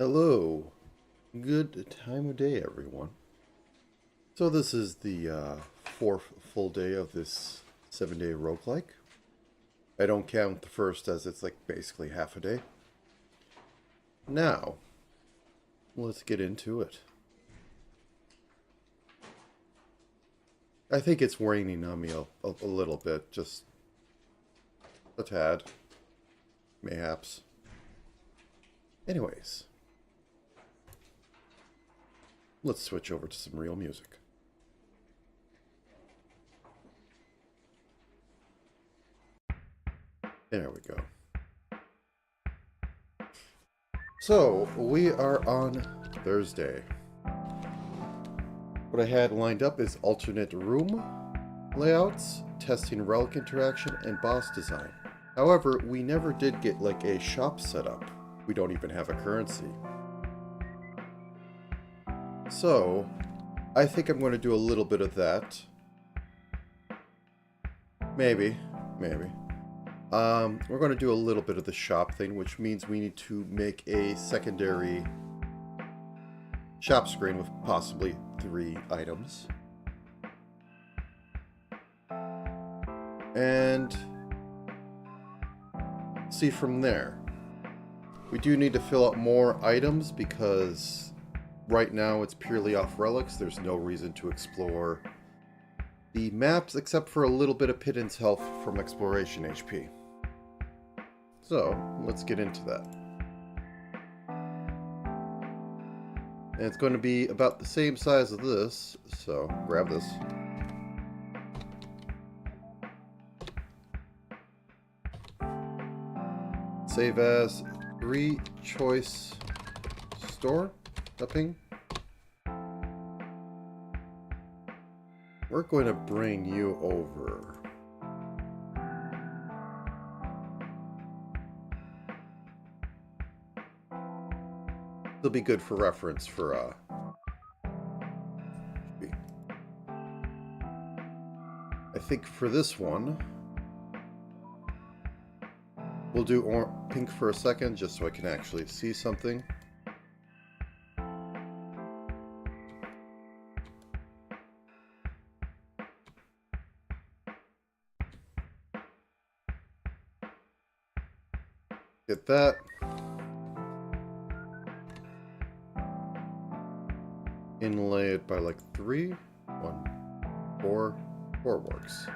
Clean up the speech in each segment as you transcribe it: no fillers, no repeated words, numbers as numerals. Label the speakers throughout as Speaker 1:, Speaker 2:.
Speaker 1: Hello. Good time of day, everyone. So this is the fourth full day of this 7-day roguelike. I don't count the first as it's like basically half a day. Now, let's get into it. I think it's raining on me a little bit, just a tad, mayhaps. Anyways, let's switch over to some real music. There we go. So, we are on Thursday. What I had lined up is alternate room layouts, testing relic interaction, and boss design. However, we never did get like a shop set up. We don't even have a currency. So, I think I'm going to do a little bit of that. Maybe. We're going to do a little bit of the shop thing, which means we need to make a secondary shop screen with possibly 3 items. And see from there. We do need to fill out more items because right now it's purely off relics. There's no reason to explore the maps except for a little bit of Pittance health from exploration HP. So, let's get into that. And it's going to be about the same size as this, so grab this. Save as 3 choice store, upping. We're going to bring you over. It'll be good for reference for I think for this one we'll do pink for a second just so I can actually see something. Get that. Inlay it by like 3. 1, 4. 4 works.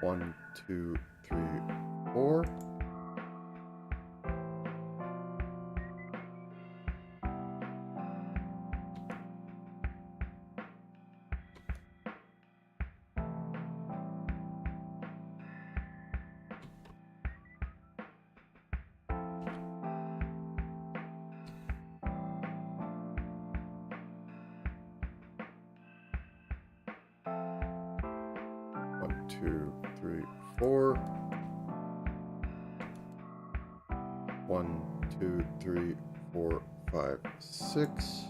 Speaker 1: 1, 2, 3, 4. Two, 3, 4. 1, 2, 3, 4, 5, 6.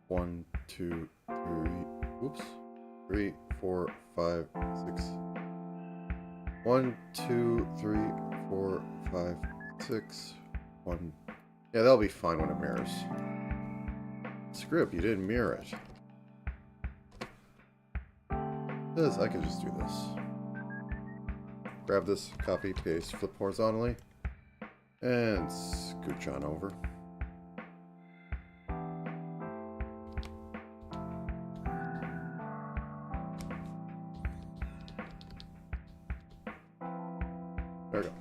Speaker 1: 1, 2, 3. Oops. 3, 4, 5, 6. 1, 2, 3, 4, 5, 6. 1. Yeah, that'll be fine when it mirrors. Script, you didn't mirror it. Because I can just do this. Grab this, copy, paste, flip horizontally, and scooch on over. There we go.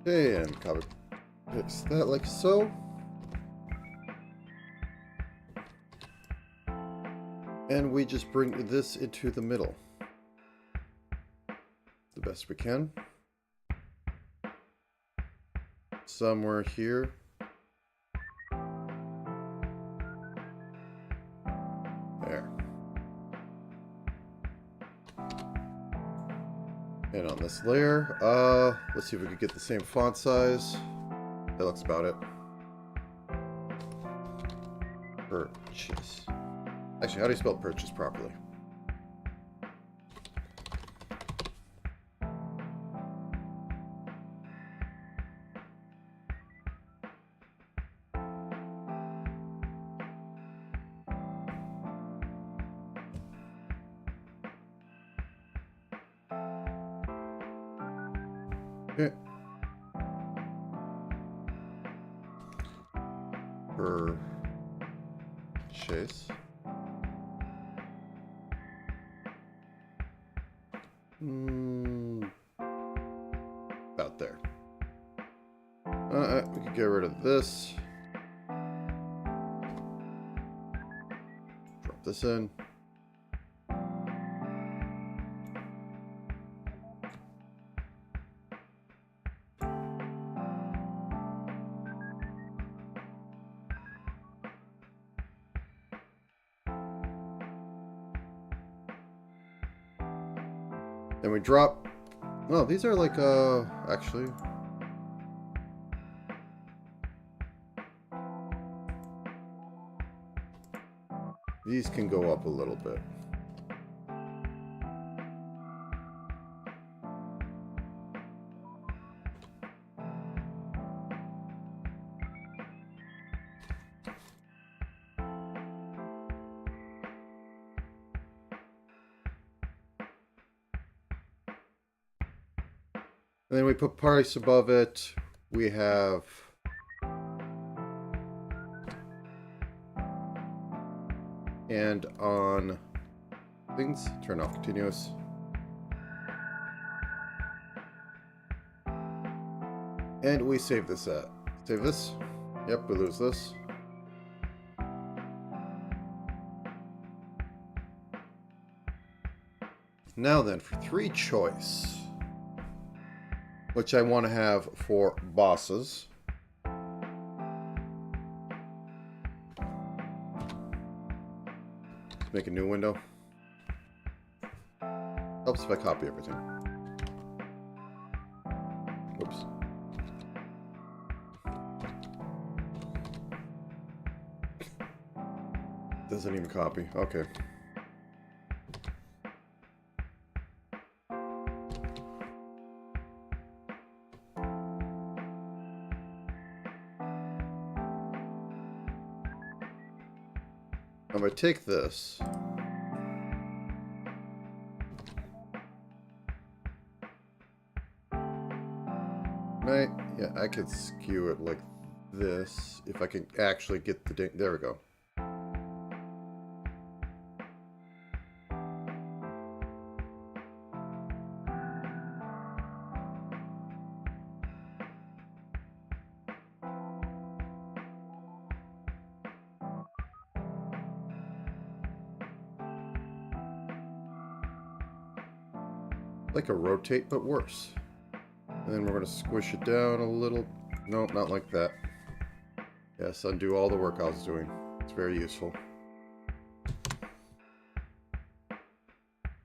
Speaker 1: Okay, and copy. Paste that like so. And we just bring this into the middle. The best we can. Somewhere here. There. And on this layer, let's see if we can get the same font size. That looks about it. Purchase. Actually, how do you spell purchase properly? Okay. Purchase. About there. We could get rid of this. Drop this in. Then we drop. Oh, these are like, actually. These can go up a little bit. And then we put price above it. We have and on things, turn off continuous. And we save this at. Save this. Yep, we lose this. Now then, for 3 choice, which I want to have for bosses. Let's make a new window. Helps if I copy everything. Whoops. Doesn't even copy. Okay. I'm going to take this. Right? Yeah, I could skew it like this if I can actually get the... There we go. Like a rotate, but worse. And then we're going to squish it down a little. No, not like that. Yes, undo all the work I was doing. It's very useful.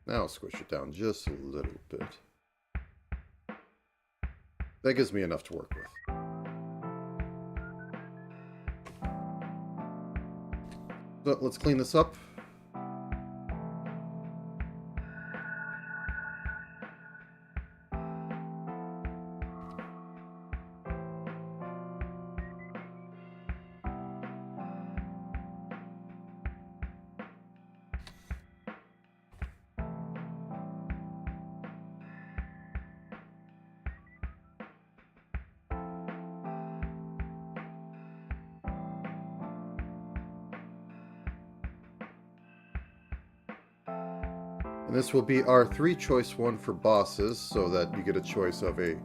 Speaker 1: Now I'll squish it down just a little bit. That gives me enough to work with. So let's clean this up. And this will be our 3 choice one for bosses, so that you get a choice of a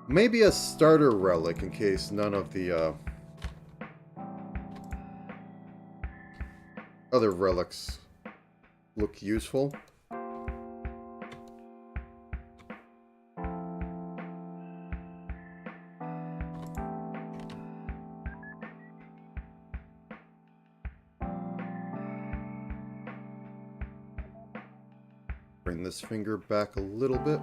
Speaker 1: maybe a starter relic in case none of the other relics look useful. Bring this finger back a little bit.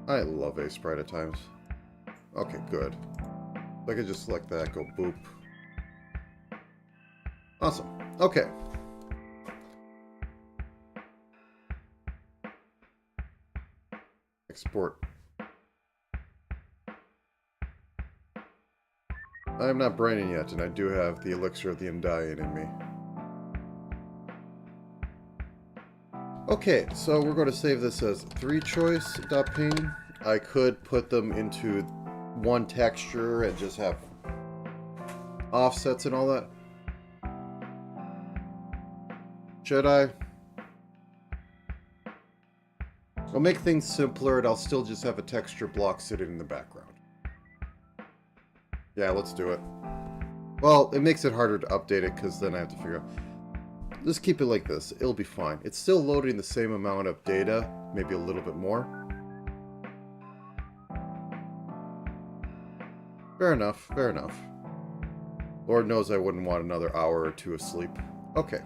Speaker 1: I love A-Sprite at times. Okay, good. I could just select that, go boop. Awesome. Okay. Export. I am not braining yet, and I do have the Elixir of the Undying in me. Okay, so we're going to save this as 3choice.ping. I could put them into one texture and just have offsets and all that. Should I? I'll make things simpler and I'll still just have a texture block sitting in the background. Yeah, let's do it. Well, it makes it harder to update it because then I have to figure out. Just keep it like this. It'll be fine. It's still loading the same amount of data, maybe a little bit more. Fair enough, fair enough. Lord knows I wouldn't want another hour or two of sleep. Okay.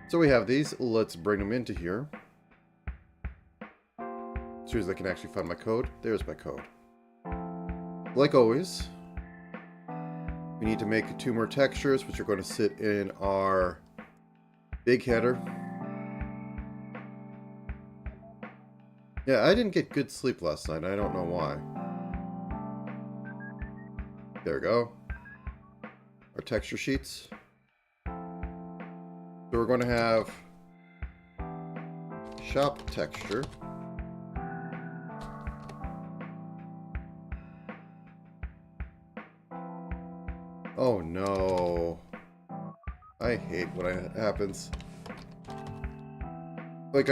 Speaker 1: So we have these. Let's bring them into here. As soon as I can actually find my code. There's my code. Like always, we need to make 2 more textures, which are going to sit in our big header. Yeah, I didn't get good sleep last night. I don't know why. There we go. Our texture sheets. So we're going to have shop texture. Oh no. I hate when it happens. Like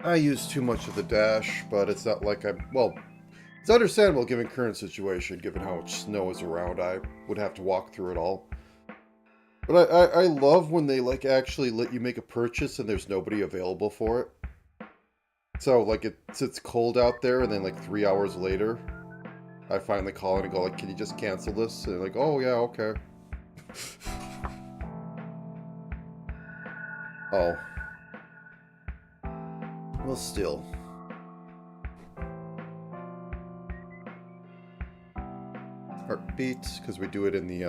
Speaker 1: I use too much of the dash, but it's not like I'm, well, it's understandable given current situation, given how much snow is around. I would have to walk through it all. But I love when they like actually let you make a purchase and there's nobody available for it. So like it's cold out there and then like 3 hours later, I finally call in and go like, can you just cancel this? And they're like, oh yeah, okay. Oh. Well, still. Heartbeat, because we do it in the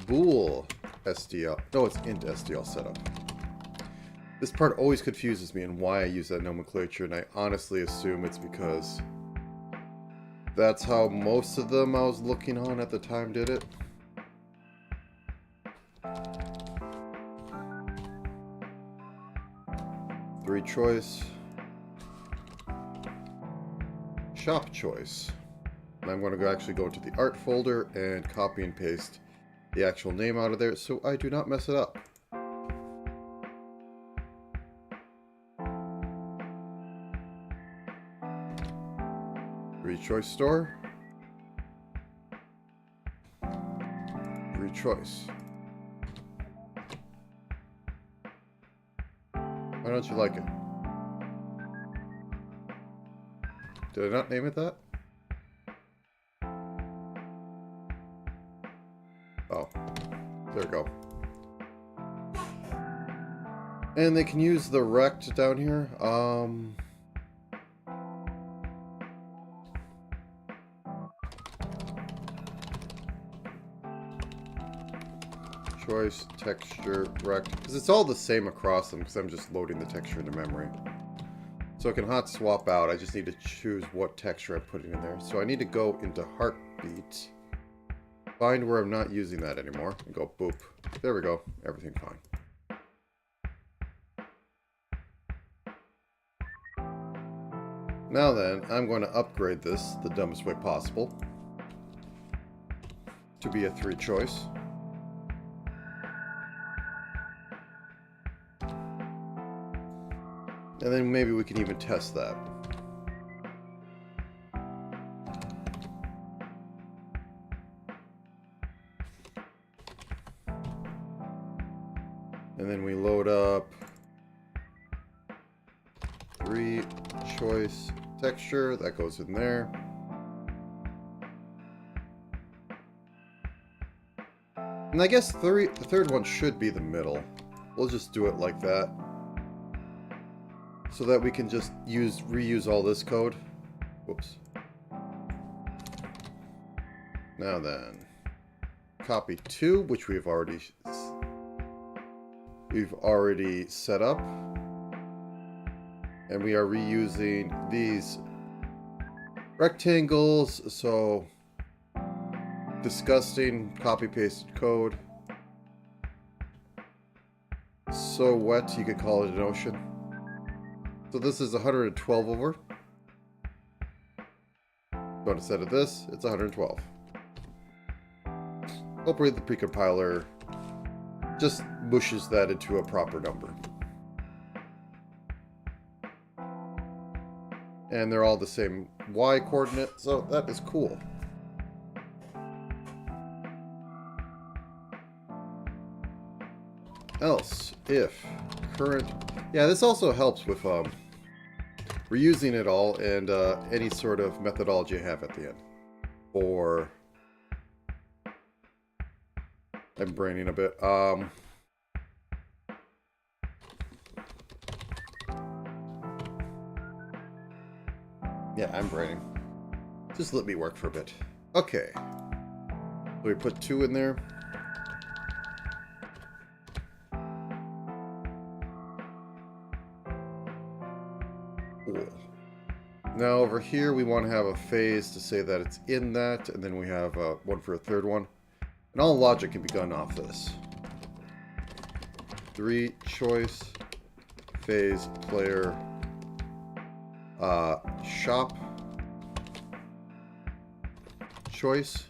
Speaker 1: bool SDL. No, it's int SDL setup. This part always confuses me and why I use that nomenclature, and I honestly assume it's because that's how most of them I was looking on at the time did it. Three choice. Shop choice. And I'm going to actually go into the art folder and copy and paste the actual name out of there so I do not mess it up. Choice store. Choice. Why don't you like it? Did I not name it that? Oh, there we go. And they can use the rect down here. Choice, texture, rect, because it's all the same across them because I'm just loading the texture into memory. So I can hot swap out, I just need to choose what texture I'm putting in there. So I need to go into heartbeat, find where I'm not using that anymore, and go boop. There we go, everything fine. Now then, I'm going to upgrade this the dumbest way possible to be a 3 choice. And then maybe we can even test that. And then we load up 3 choice texture, that goes in there. And I guess the third one should be the middle. We'll just do it like that. so that we can just reuse all this code. Whoops. Now then, copy 2, which we've already set up, and we are reusing these rectangles. So disgusting copy pasted code. So wet you could call it an ocean. So this is 112 over. So instead of this, it's 112. Hopefully the precompiler just mushes that into a proper number. And they're all the same Y coordinate, so that is cool. Else if current, yeah, this also helps with reusing it all and any sort of methodology I have at the end. Or I'm braining a bit. Yeah, I'm braining. Just let me work for a bit. Okay. So we put 2 in there. Cool. Now over here we want to have a phase to say that it's in that, and then we have one for a third one. And all logic can be done off this. 3 choice phase player shop choice.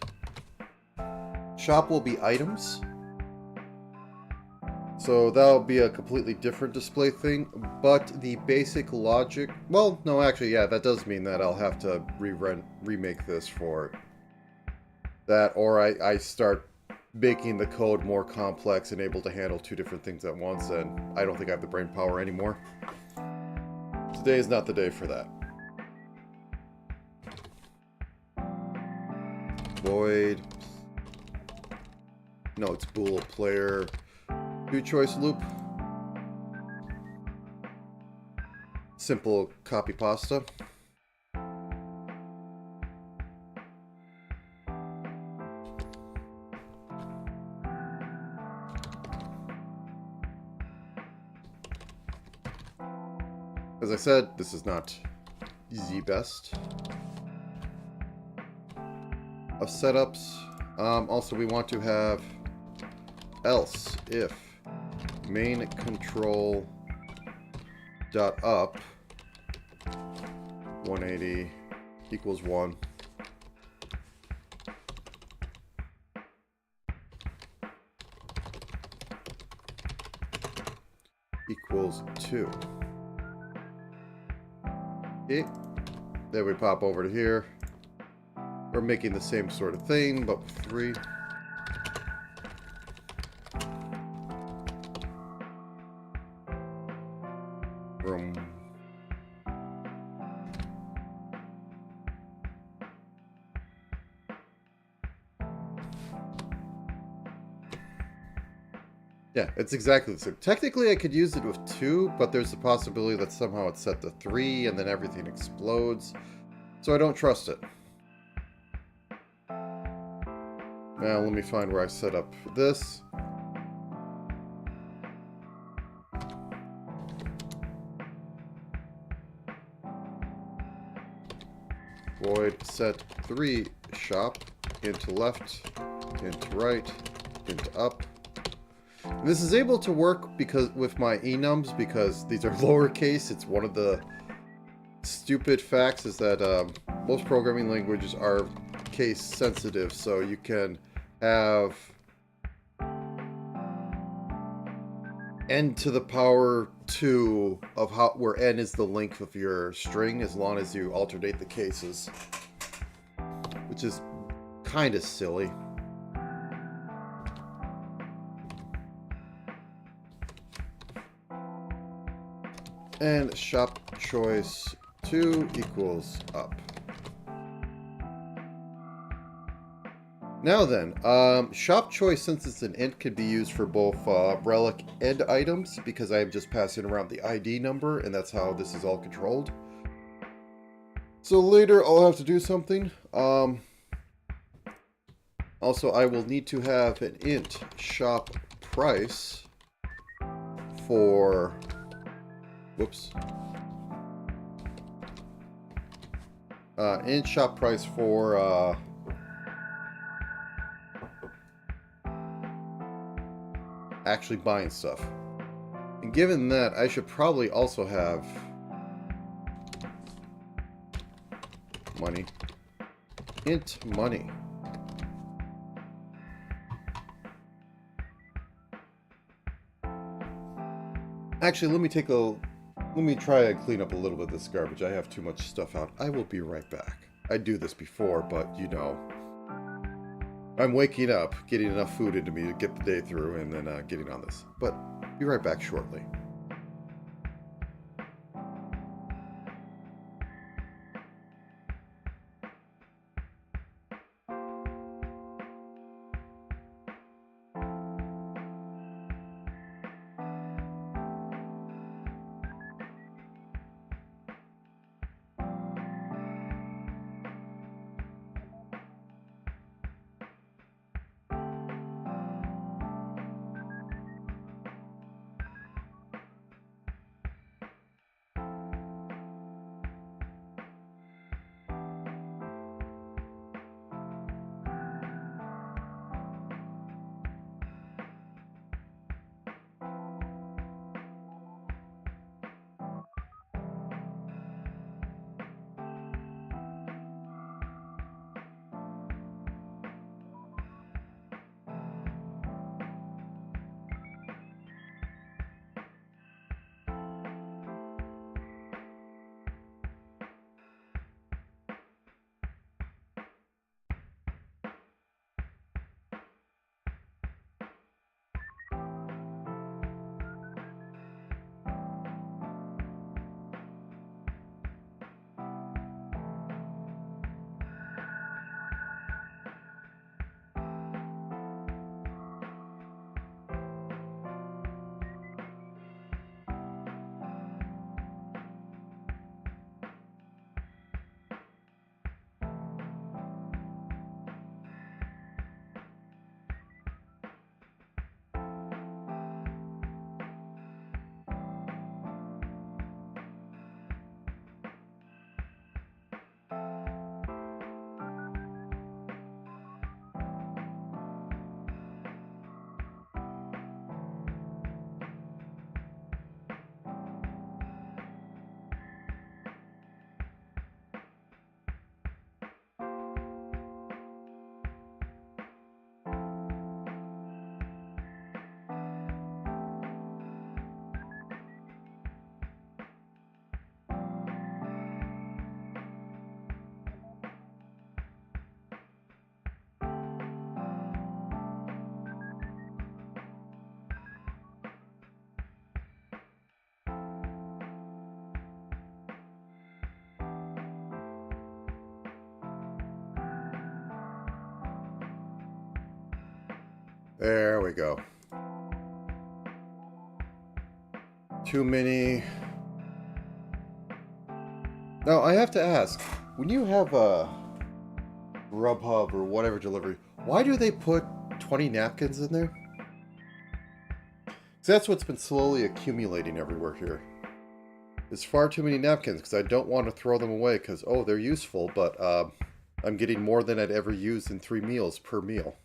Speaker 1: Shop will be items. So that'll be a completely different display thing, but the basic logic, well, no, actually, yeah, that does mean that I'll have to remake this for that, or I start making the code more complex and able to handle 2 different things at once, and I don't think I have the brain power anymore. Today is not the day for that. Void. No, it's bool player. 2 choice loop. Simple copy pasta. As I said, this is not the best of setups. Also, we want to have else if main control dot up 180 equals 1. Equals 2. Okay. Then we pop over to here. We're making the same sort of thing, but with 3. Room. Yeah, it's exactly the same. Technically, I could use it with 2, but there's a possibility that somehow it's set to 3 and then everything explodes. So I don't trust it. Now, let me find where I set up this. Void set 3 shop into left, into right, into up. And this is able to work because with my enums because these are lowercase. It's one of the stupid facts is that most programming languages are case sensitive, so you can have n to the power 2 of where n is the length of your string as long as you alternate the cases, which is kind of silly. And shop choice 2 equals up. Now then, shop choice, since it's an int, can be used for both relic and items, because I am just passing around the ID number, and that's how this is all controlled. So later I'll have to do something. Also, I will need to have an int shop price for... Whoops. Int shop price for... actually buying stuff. And given that, I should probably also have money. Int money. Actually, let me try and clean up a little bit of this garbage. I have too much stuff out. I will be right back. I do this before, but you know, I'm waking up, getting enough food into me to get the day through, and then getting on this. But be right back shortly. There we go. Too many. Now, I have to ask, when you have a Grubhub or whatever delivery, why do they put 20 napkins in there? 'Cause that's what's been slowly accumulating everywhere here. There's far too many napkins because I don't want to throw them away because, oh, they're useful, but I'm getting more than I'd ever use in 3 meals per meal.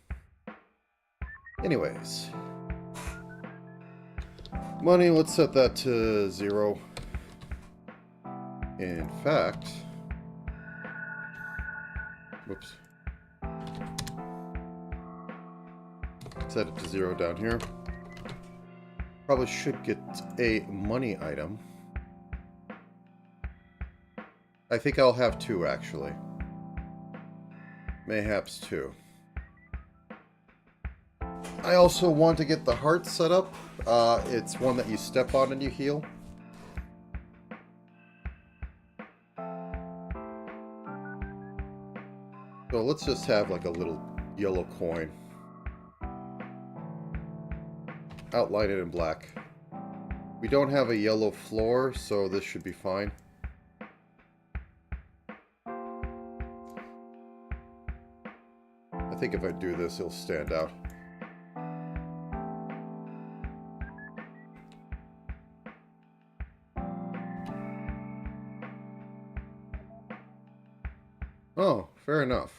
Speaker 1: Anyways. Money, let's set that to 0. In fact... Whoops. Set it to 0 down here. Probably should get a money item. I think I'll have 2, actually. Mayhaps 2. I also want to get the heart set up. It's one that you step on and you heal. So let's just have like a little yellow coin. Outline it in black. We don't have a yellow floor, so this should be fine. I think if I do this, it'll stand out. Oh, fair enough.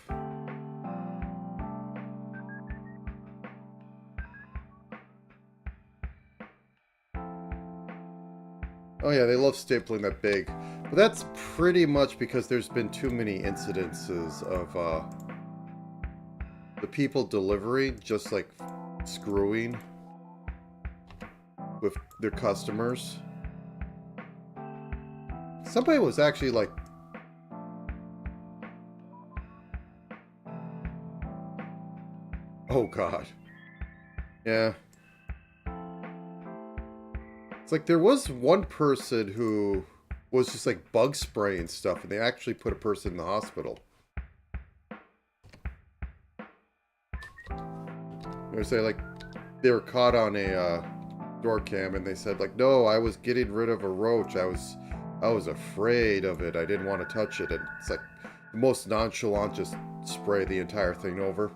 Speaker 1: Oh yeah, they love stapling that big. But that's pretty much because there's been too many incidences of the people delivering just like screwing with their customers. Somebody was actually like, oh god. Yeah. It's like there was one person who was just like bug spraying stuff and they actually put a person in the hospital. They say like they were caught on a door cam and they said like, no, I was getting rid of a roach. I was afraid of it. I didn't want to touch it. And it's like the most nonchalant, just spray the entire thing over.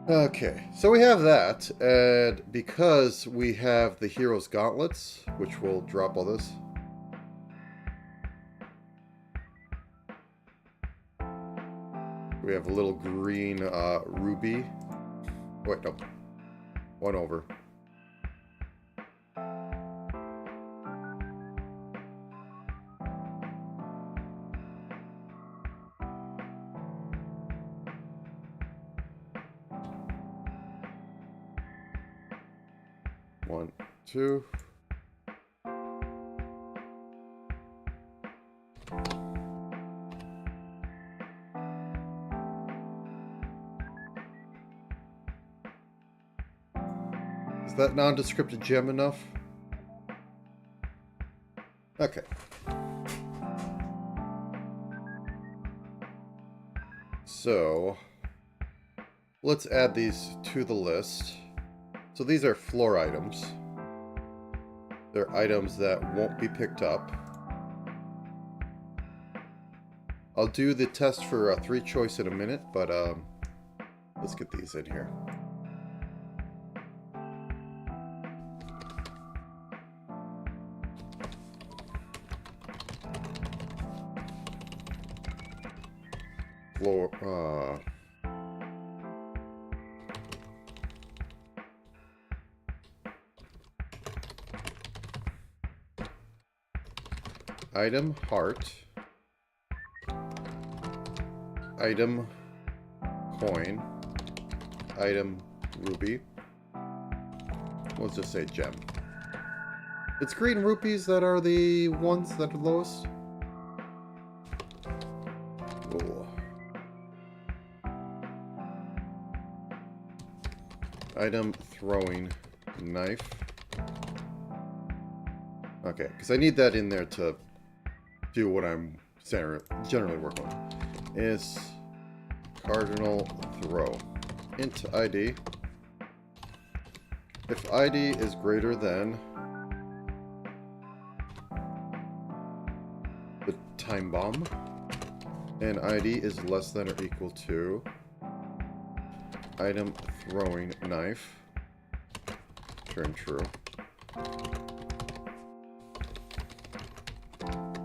Speaker 1: Okay, so we have that, and because we have the Hero's Gauntlets, which will drop all this. We have a little green ruby. Wait, no. One over. One, two. Is that nondescript gem enough? Okay. So, let's add these to the list. So these are floor items. They're items that won't be picked up. I'll do the test for 3 choice in a minute, but let's get these in here. Floor, item heart, item coin, item ruby. Let's just say gem. It's green rupees that are the ones that are lowest. Ooh. Item throwing knife. Okay, because I need that in there to do what I'm generally working on. Is cardinal throw. Int ID. If ID is greater than the time bomb, and ID is less than or equal to item throwing knife, turn true.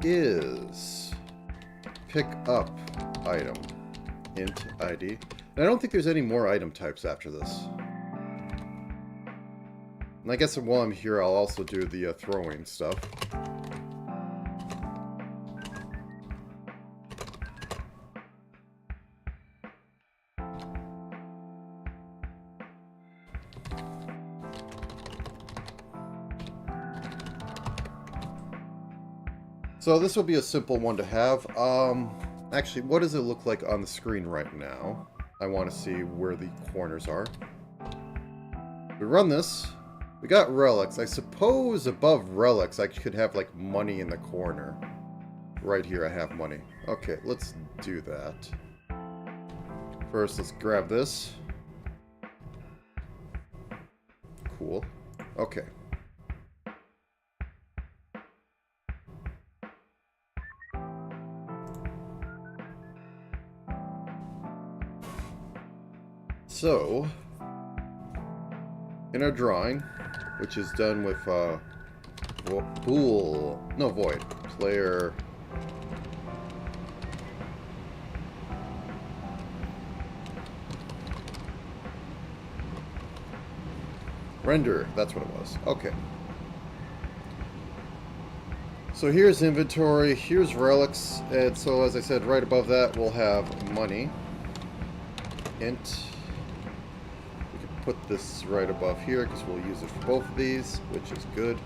Speaker 1: Is pick up item, int ID. And I don't think there's any more item types after this. And I guess while I'm here, I'll also do the throwing stuff. So this will be a simple one to have. Actually, what does it look like on the screen right now? I want to see where the corners are. We run this. We got relics. I suppose above relics I could have like money in the corner. right here I have money. Okay, let's do that. First, let's grab this. Cool. Okay. So, in our drawing, which is done with void player render, that's what it was. Okay. So here's inventory, here's relics, and so as I said, right above that we'll have money. Int. We can put this right above here because we'll use it for both of these, which is good.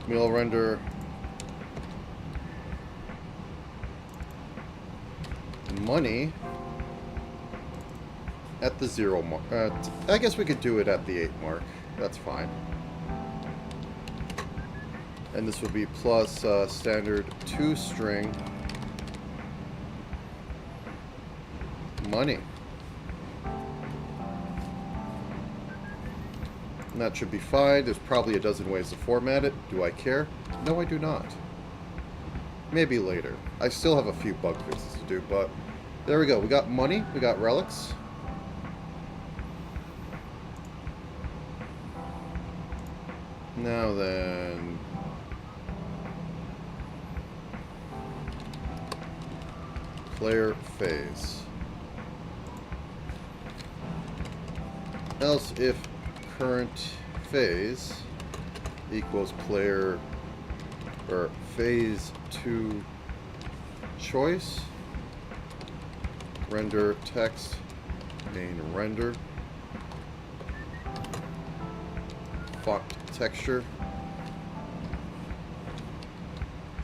Speaker 1: Mill render. Money at the 0 mark. I guess we could do it at the 8 mark. That's fine. And this will be plus standard 2 string money. And that should be fine. There's probably a dozen ways to format it. Do I care? No, I do not. Maybe later. I still have a few bug fixes to do, but there we go. We got money. We got relics. Now then... player phase. Else if current phase equals player or phase 2 choice, render text main render, font texture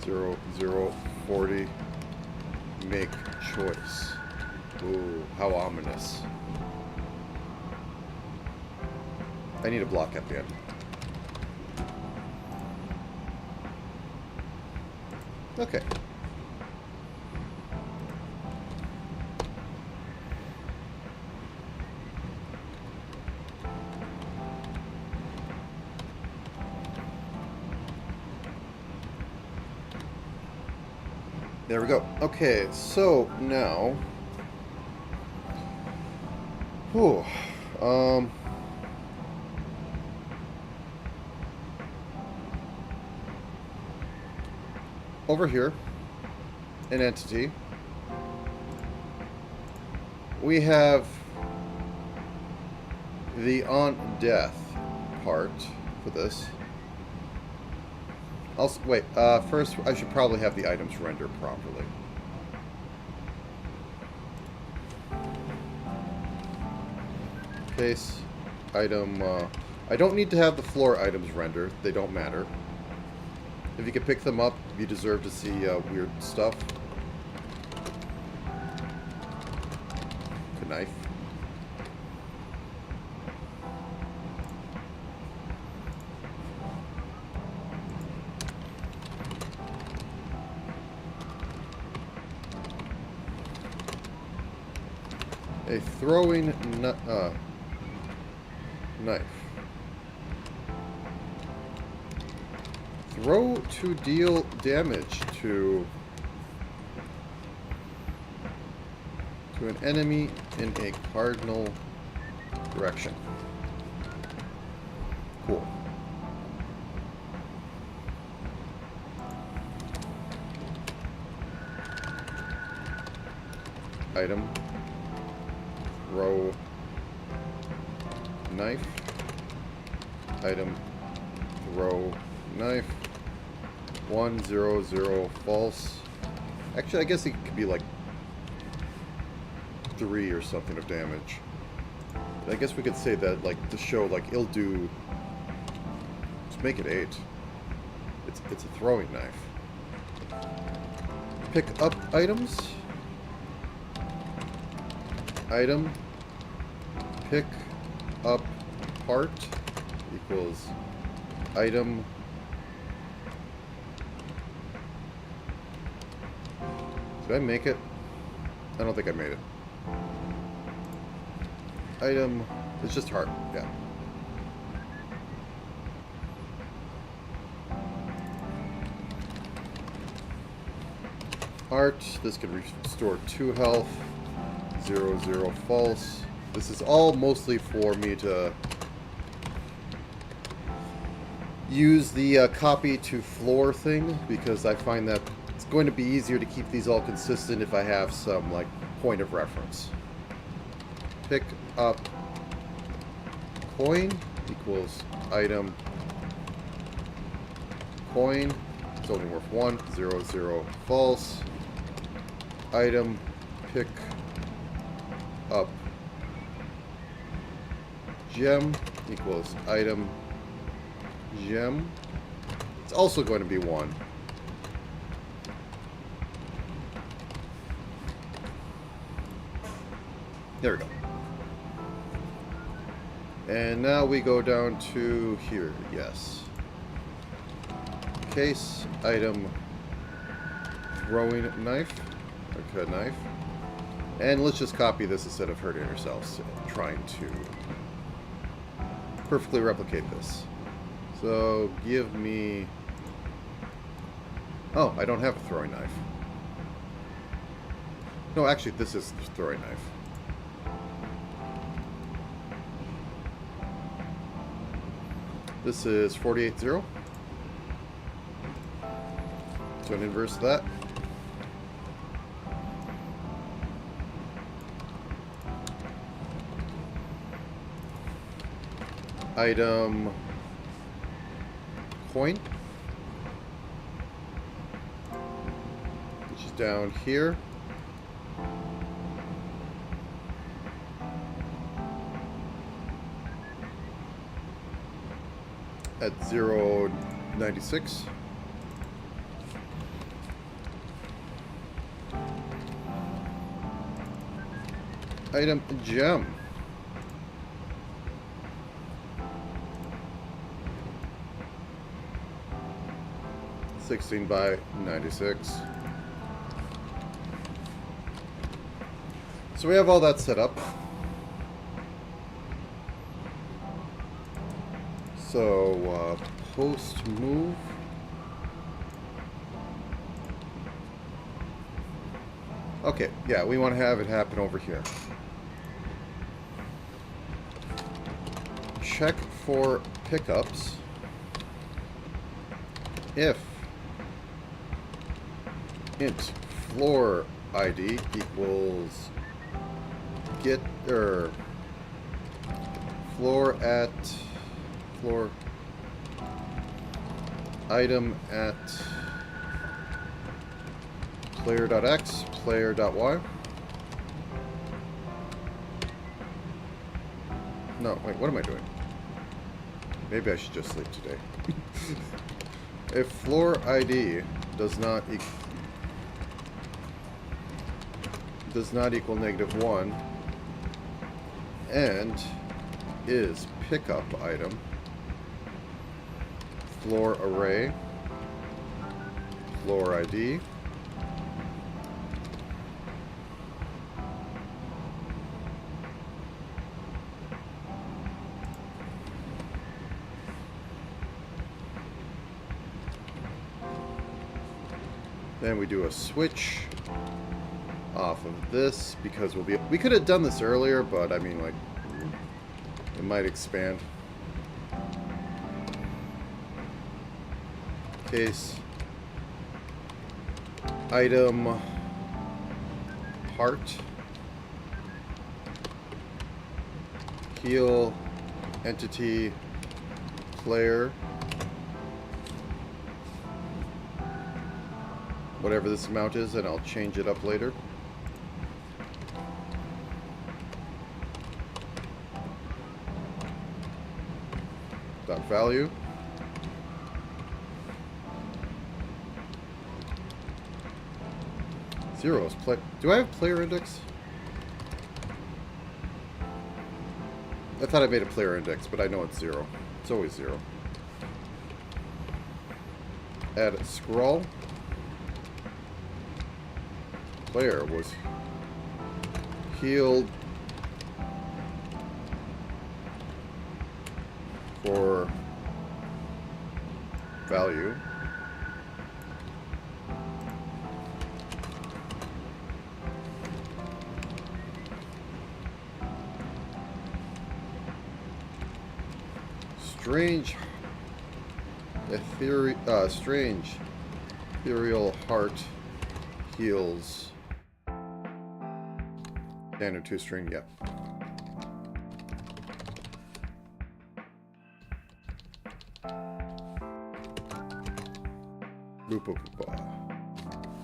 Speaker 1: 0040 make choice. Ooh, how ominous. I need a block at the end. Okay. There we go. Okay, so now... Whew. Over here, in Entity, we have the on death part for this. Also, wait, first I should probably have the items rendered properly. Case, item, I don't need to have the floor items rendered, they don't matter. If you can pick them up, you deserve to see weird stuff. Good knife. A throwing knife. Throw to deal damage to an enemy in a cardinal direction. Cool. Item. Throw knife. Item. Throw knife. 100 false. Actually, I guess it could be like 3 or something of damage. I guess we could say that, like, to show, like, it'll do. Just make it 8. It's a throwing knife. Pick up items. Item. Pick up part. equals item. Did I make it? I don't think I made it. Item. It's just heart. Yeah. Art. This can restore 2 health. 0, 0, false. This is all mostly for me to use the copy to floor thing, because I find that it's going to be easier to keep these all consistent if I have some like point of reference. Pick up coin equals item coin. It's only worth 1. 0, 0, false. Item pick up gem equals item gem. It's also going to be 1. There we go. And now we go down to here. Yes. Case item throwing knife. Okay, knife. And let's just copy this instead of hurting ourselves trying to perfectly replicate this. So give me... Oh, I don't have a throwing knife. No, actually, this is the throwing knife. This is 48-0. So an inverse of that. Item coin, which is down here. At 0.96. Item gem. $16/96. So we have all that set up. So post move. Okay, yeah, we want to have it happen over here. Check for pickups. If int floor ID equals get floor at floor item at player.x player.y. No, wait, what am I doing? Maybe I should just sleep today. If floor ID does not equal -1 and is pickup item floor array floor ID then we do a switch off of this because we could have done this earlier, but I mean, like, it might expand. Case item part heal entity player whatever this amount is, and I'll change it up later. Dot value. Zeros. Do I have player index? I thought I made a player index, but I know it's 0. It's always 0. Add scroll. Player was healed for value. Strange ethereal heart heals. Standard 2 string, yep.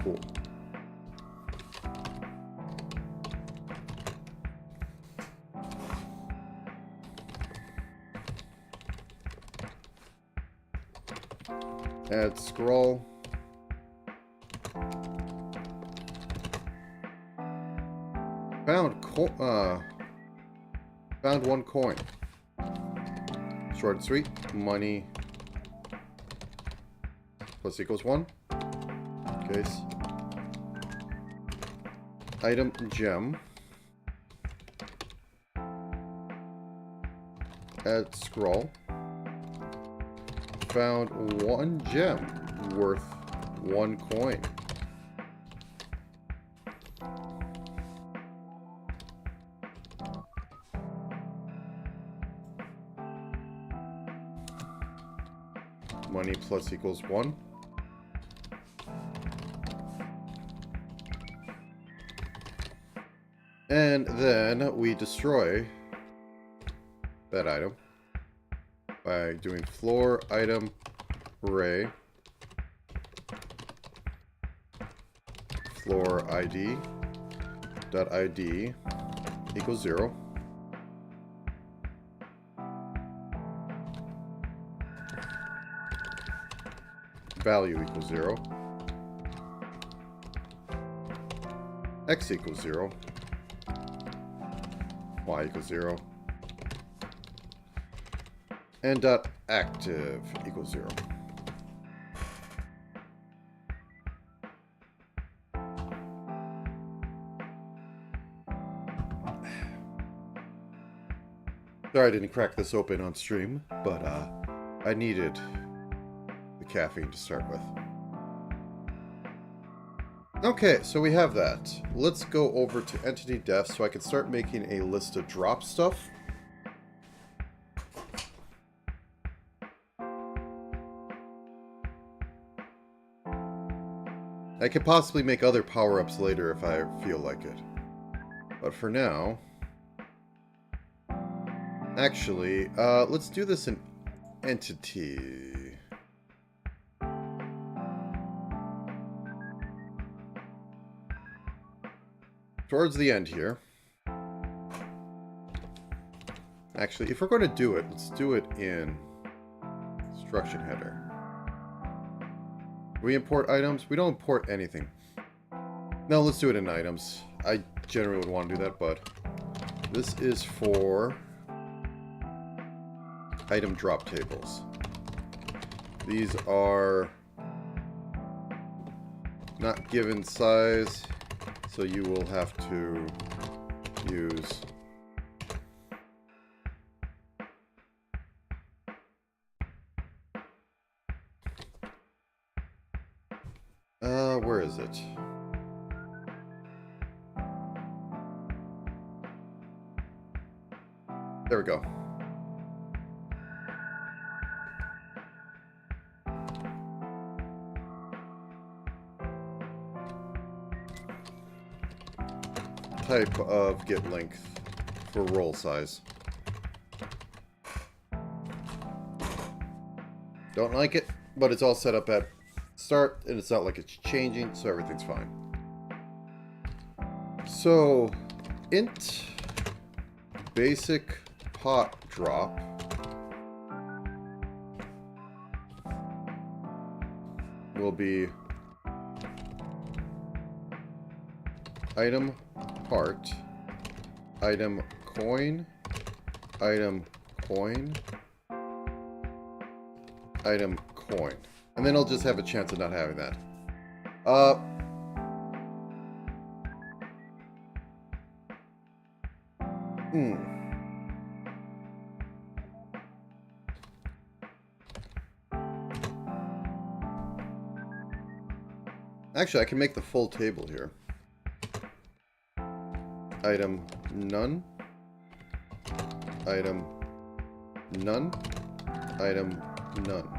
Speaker 1: Cool. Add scroll. Found 1 coin. Short and sweet. Money plus equals 1. Case. Item gem. Add scroll. Found 1 gem worth 1 coin. Money plus equals 1. And then we destroy that item by doing floor item array floor ID dot ID equals 0. Value equals 0. X equals 0. Y equals 0. And dot active equals 0. Sorry I didn't crack this open on stream, but I needed the caffeine to start with. Okay, so we have that. Let's go over to entity def so I can start making a list of drop stuff. I could possibly make other power-ups later if I feel like it. But for now... Actually, let's do this in entity. Towards the end here. Actually, if we're going to do it, let's do it in instruction header. We import items? We don't import anything. No, let's do it in items. I generally would want to do that, but this is for item drop tables. These are not given size, so you will have to use where is it? There we go. Type of get length for roll size. Don't like it, but it's all set up at start, and it's not like it's changing, so everything's fine. So, int basic pot drop will be item heart, item coin, item coin, item coin. And then I'll just have a chance of not having that. Actually, I can make the full table here. Item none. Item none. Item none.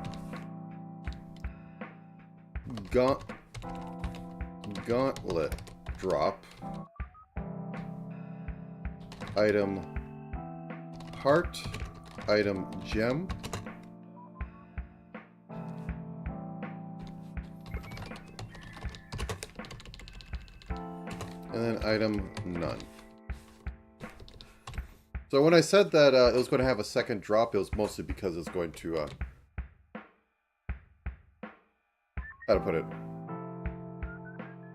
Speaker 1: Gauntlet drop. Item heart. Item gem. And then item none. So when I said that it was going to have a second drop, it was mostly because it's going to... how to put it?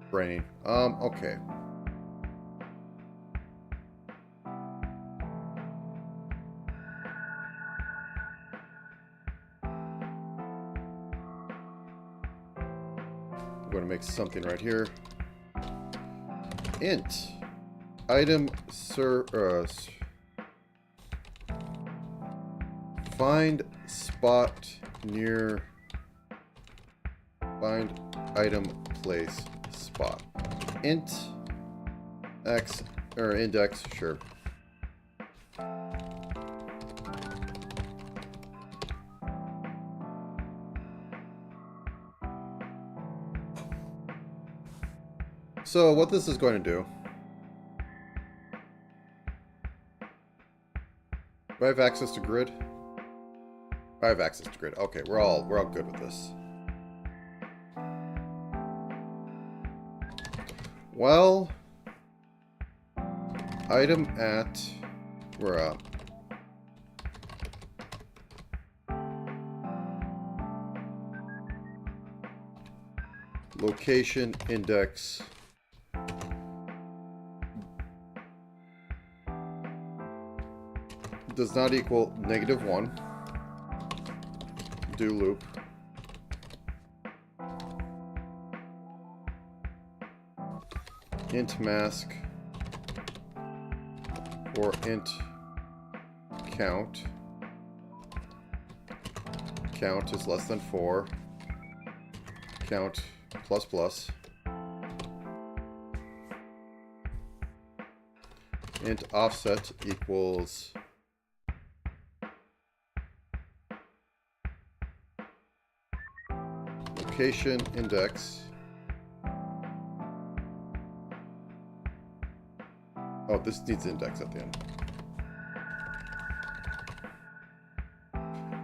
Speaker 1: Brainy. Okay. I'm going to make something right here. Int. Item find spot near. Find item place spot. Int x or index, sure. So what this is going to do, do I have access to grid? I have access to grid. Okay, we're all good with this. Well, item at we're up. Location index. Does not equal -1. Do loop. Int mask or int count. Count is less than 4. Count ++. Int offset equals location index. Oh, this needs index at the end.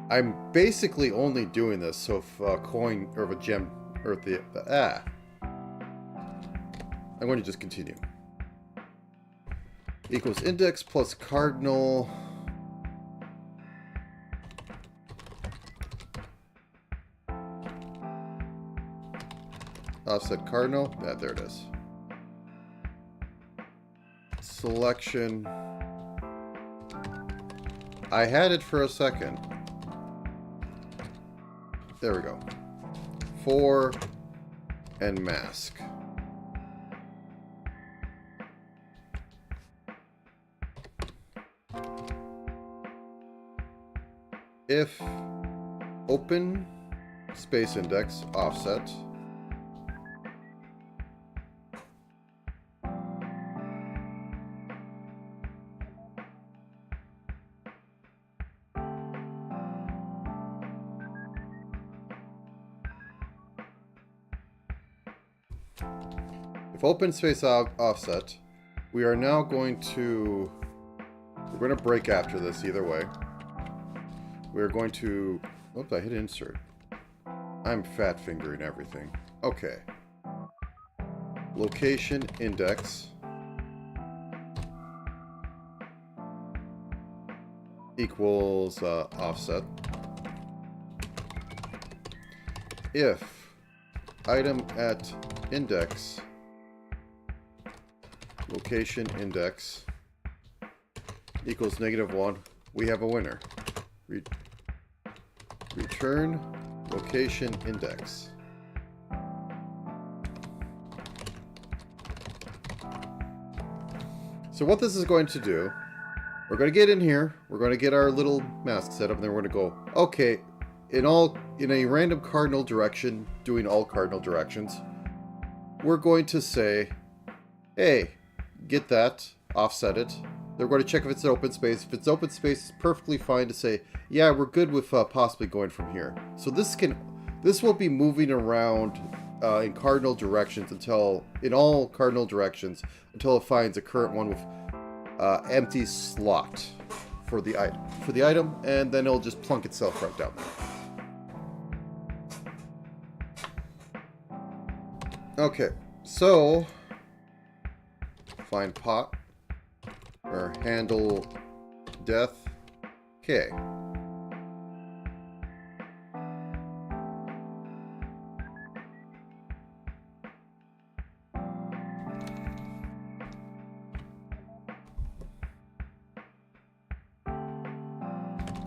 Speaker 1: I'm basically only doing this so if a coin or if a gem or if I'm going to just continue. Equals index plus cardinal. Offset cardinal. Yeah, there it is. Selection. I had it for a second. There we go. 4 and mask. If open space index offset if open space offset, we are now going to, we're going to break after this either way. We're going to, oops, I hit insert. I'm fat fingering everything. Okay. Location index equals offset. If item at index location index equals -1, we have a winner. Return location index. So what this is going to do, we're going to get in here, we're going to get our little mask set up, and then we're going to go, okay, in a random cardinal direction, doing all cardinal directions, we're going to say, hey, get that, offset it. They're going to check if it's an open space. If it's open space, it's perfectly fine to say, yeah, we're good with possibly going from here. So this will be moving around in cardinal directions in all cardinal directions until it finds a current one with empty slot for the item, and then it'll just plunk itself right down there. Okay, so find pot or handle death. Okay.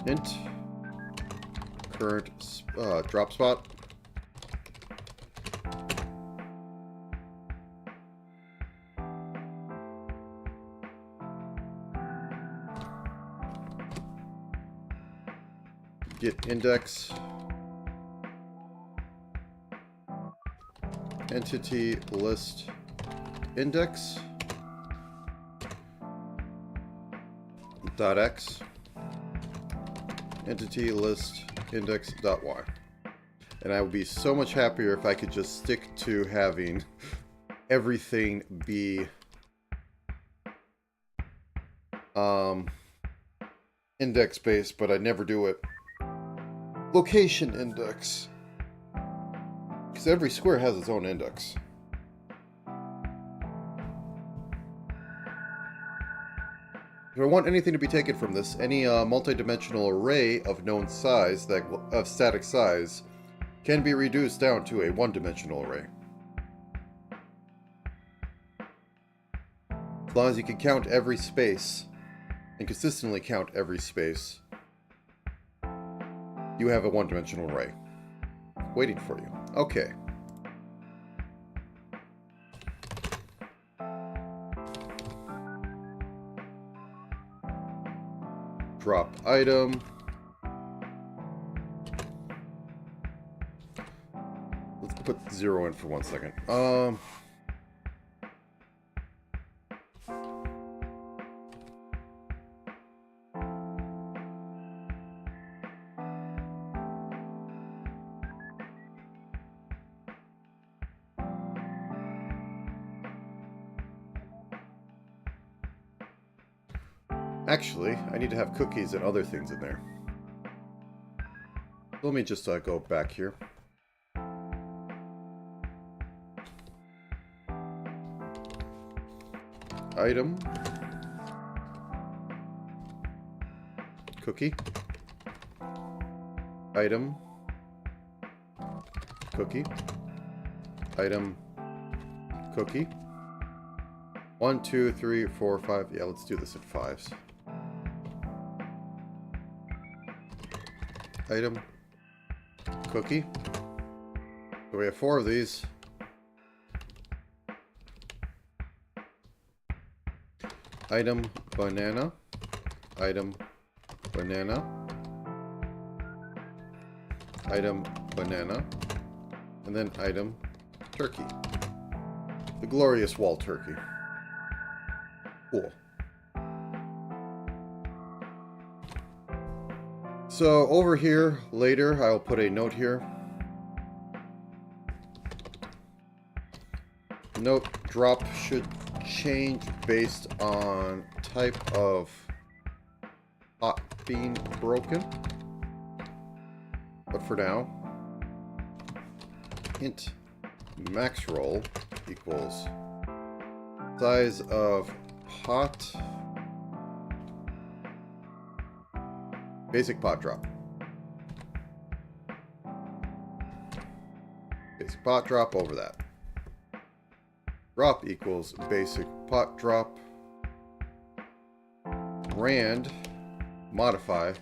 Speaker 1: Int current drop spot. Get index entity list index .x entity list index.y. And I would be so much happier if I could just stick to having everything be index based, but I never do it location index, because every square has its own index. If I want anything to be taken from this, any multi-dimensional array of known size, of static size, can be reduced down to a one-dimensional array. As long as you can count every space, and consistently count every space, you have a one-dimensional array waiting for you. Okay. Drop item. Let's put 0 in for 1 second. Actually, I need to have cookies and other things in there. Let me just go back here. Item. Cookie. Item. Cookie. Item. Cookie. 1, 2, 3, 4, 5. Yeah, let's do this in 5s. Item, cookie. So we have 4 of these. Item, banana. Item, banana. Item, banana. And then item, turkey. The glorious wall turkey. Cool. So over here, later, I'll put a note here. Note drop should change based on type of pot being broken. But for now, int max roll equals size of pot basic pot drop. Basic pot drop over that. Drop equals basic pot drop rand modify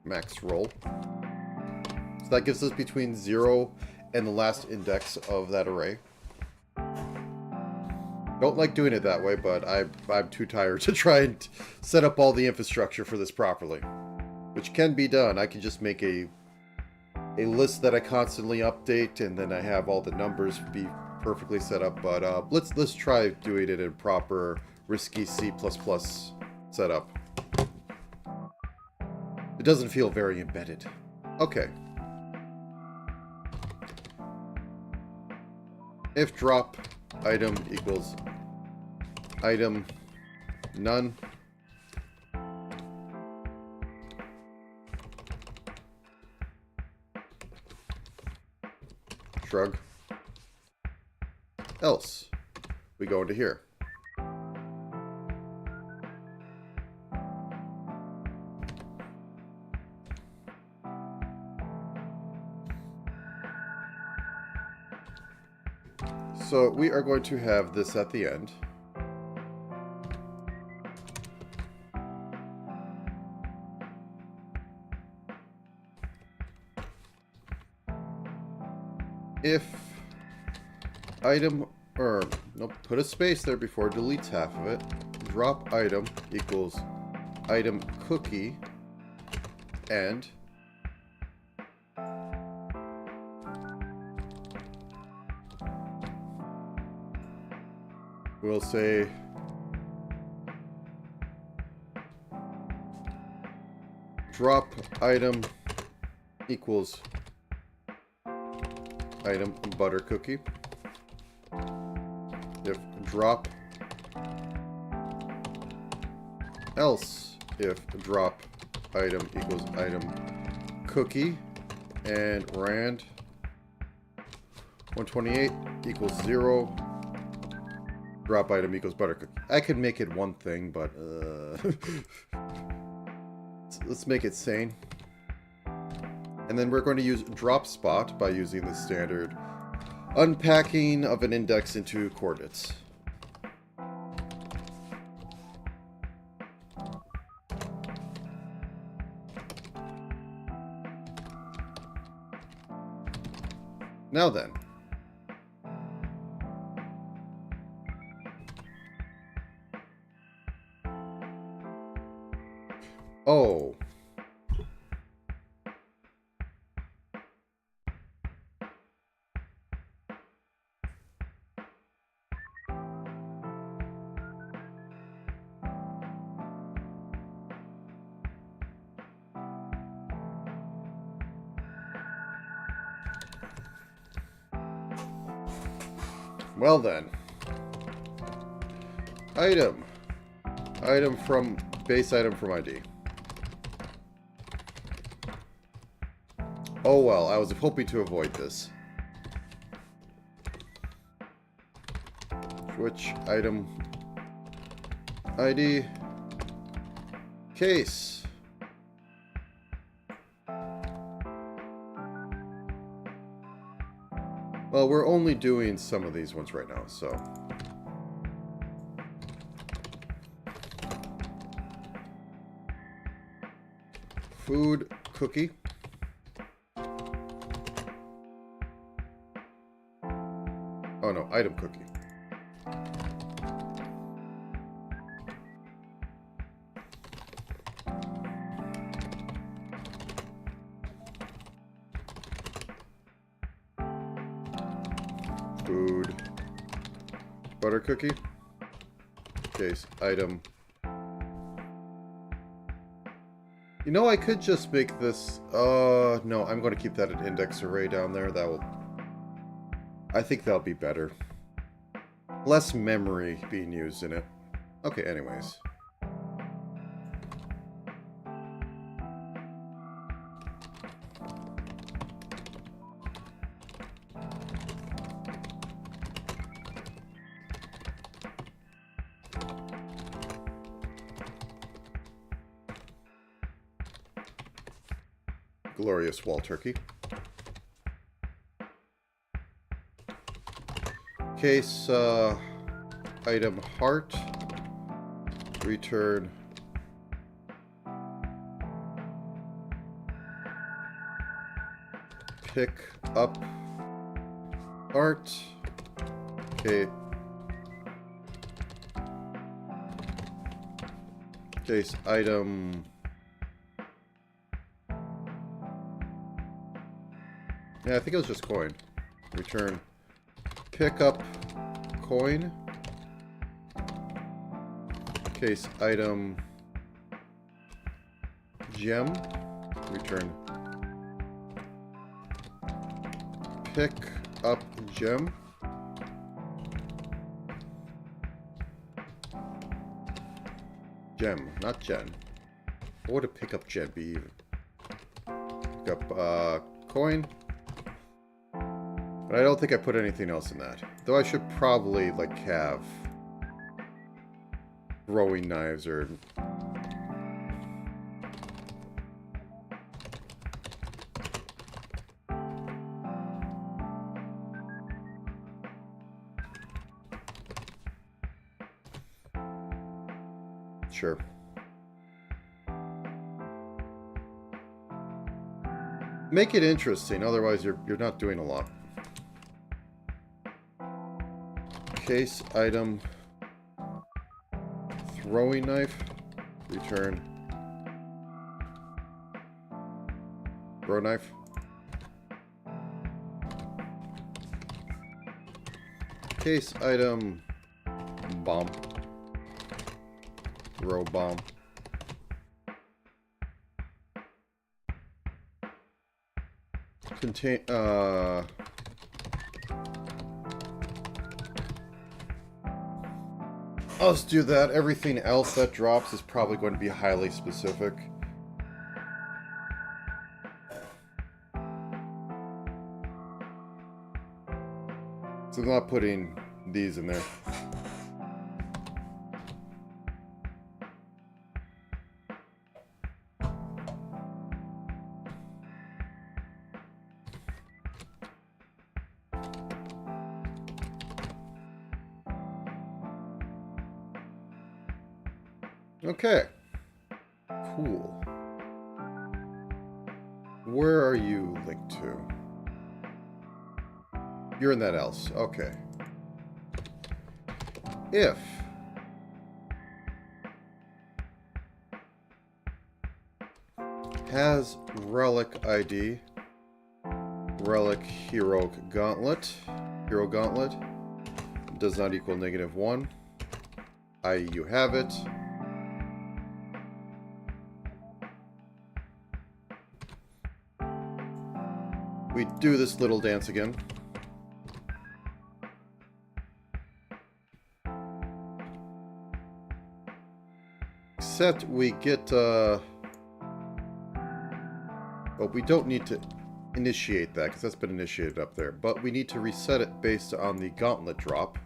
Speaker 1: max roll. So that gives us between 0 and the last index of that array. Don't like doing it that way, but I'm too tired to try and set up all the infrastructure for this properly. Which can be done. I can just make a list that I constantly update, and then I have all the numbers be perfectly set up. But let's try doing it in proper risky C++ setup. It doesn't feel very embedded. Okay. If drop item equals item none, shrug, else we go into here. So we are going to have this at the end. If item, or nope, put a space there before it deletes half of it. Drop item equals item cookie, and we'll say drop item equals item butter cookie. If drop else if drop item equals item cookie, and rand 128 equals 0, drop item equals butter cookie. I could make it one thing, but let's make it sane. And then we're going to use drop spot by using the standard unpacking of an index into coordinates. Now then. Oh. Well then. Item. Item from base item from ID. Oh well, I was hoping to avoid this. Switch item ID case. Well, we're only doing some of these ones right now, so. Food cookie. Oh no, item cookie. Food butter cookie. Case item. You know, I could just make this. No, I'm going to keep that an index array down there. That will. I think that'll be better. Less memory being used in it. Okay, anyways. Glorious wall turkey. Case item heart return pick up art. Okay. Case item. Yeah, I think it was just coin. Return pick up coin. Case item gem. Return pick up gem. Gem, not gen. What would a pick up gem be even? Pick up coin. But I don't think I put anything else in that. Though I should probably like have throwing knives or sure. Make it interesting, otherwise you're not doing a lot. Case item throwing knife. Return throw knife. Case item bomb. Throw bomb. Contain let's do that. Everything else that drops is probably going to be highly specific. So I'm not putting these in there. Okay. Cool. Where are you linked to? You're in that else. Okay. If has relic ID, relic hero gauntlet, does not equal -1, i.e. you have it. We do this little dance again. Except we get, well, we don't need to initiate that, because that's been initiated up there. But we need to reset it based on the gauntlet drop.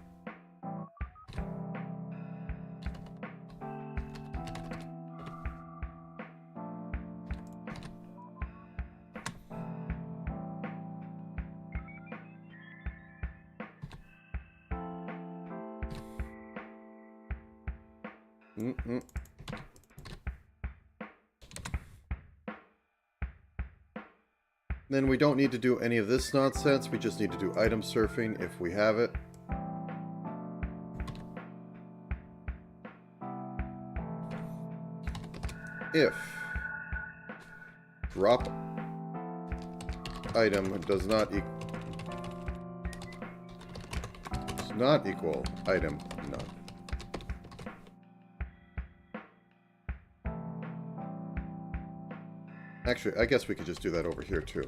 Speaker 1: Then we don't need to do any of this nonsense. We just need to do item surfing if we have it. If drop item does not equal item none. Actually, I guess we could just do that over here, too.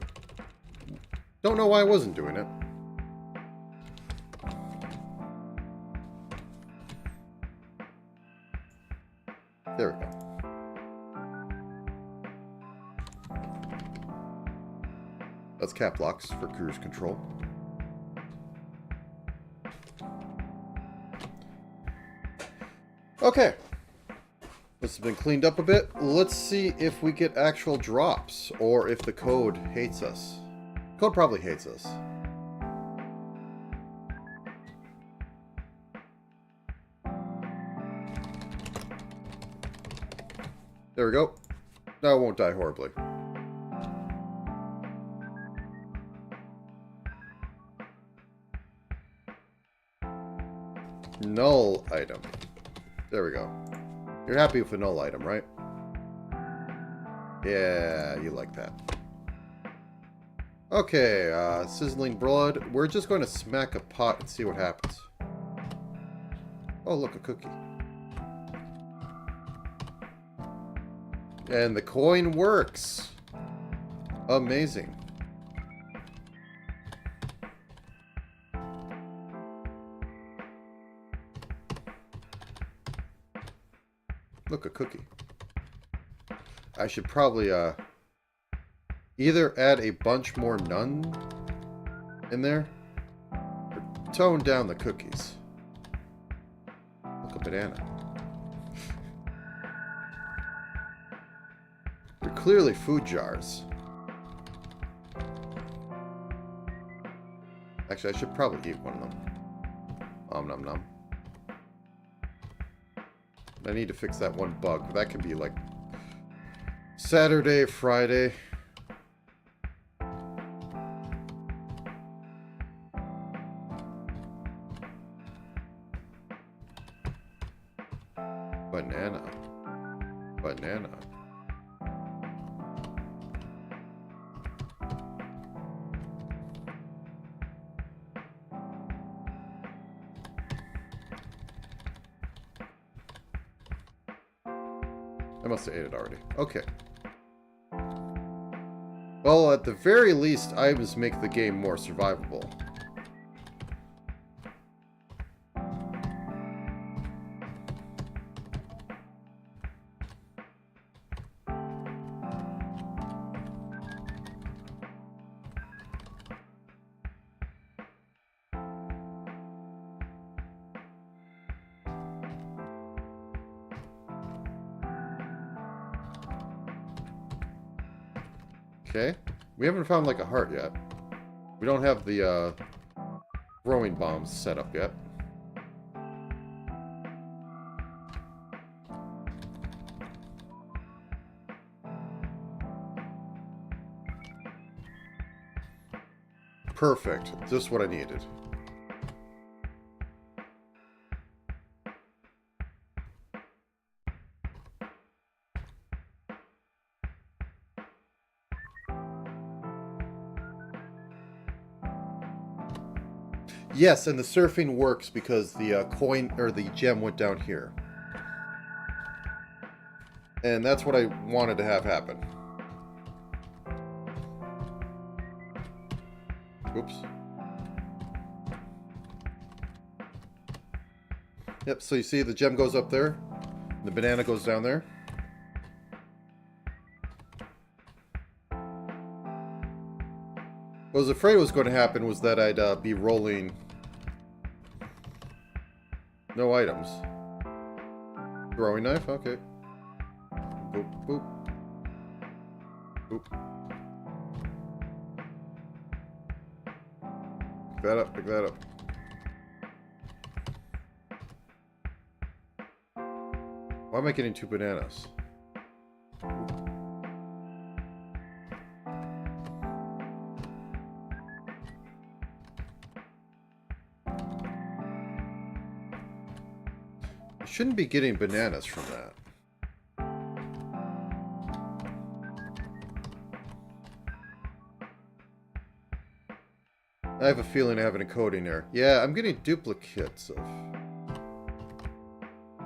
Speaker 1: Don't know why I wasn't doing it. There we go. That's cap locks for cruise control. Okay. This has been cleaned up a bit. Let's see if we get actual drops, or if the code hates us. Code probably hates us. There we go. Now it won't die horribly. Null item. There we go. You're happy with a null item, right? Yeah, you like that. Okay, sizzling blood. We're just going to smack a pot and see what happens. Oh, look, a cookie. And the coin works. Amazing. Look, a cookie. I should probably, either add a bunch more none in there, or tone down the cookies. Look, a banana. They're clearly food jars. Actually, I should probably eat one of them. Nom nom. I need to fix that one bug. That can be like Saturday, Friday. Banana. Banana. I must have ate it already. Okay. Well, at the very least, items make the game more survivable. Okay. We haven't found, like, a heart yet. We don't have the, throwing bombs set up yet. Perfect. Just what I needed. Yes, and the surfing works because the coin or the gem went down here. And that's what I wanted to have happen. Oops. Yep, so you see the gem goes up there. The banana goes down there. What I was afraid was going to happen was that I'd be rolling no items. Throwing knife? Okay. Boop, boop. Boop. Pick that up, pick that up. Why am I getting 2 bananas? I shouldn't be getting bananas from that. I have a feeling I have an encoding error. Yeah, I'm getting duplicates of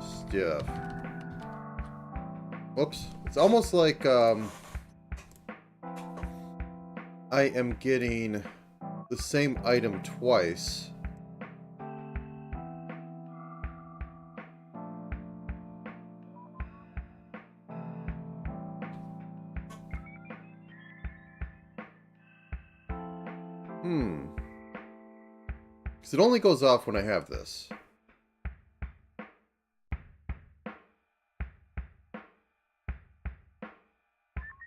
Speaker 1: stuff. Whoops. It's almost like I am getting the same item twice. Because it only goes off when I have this.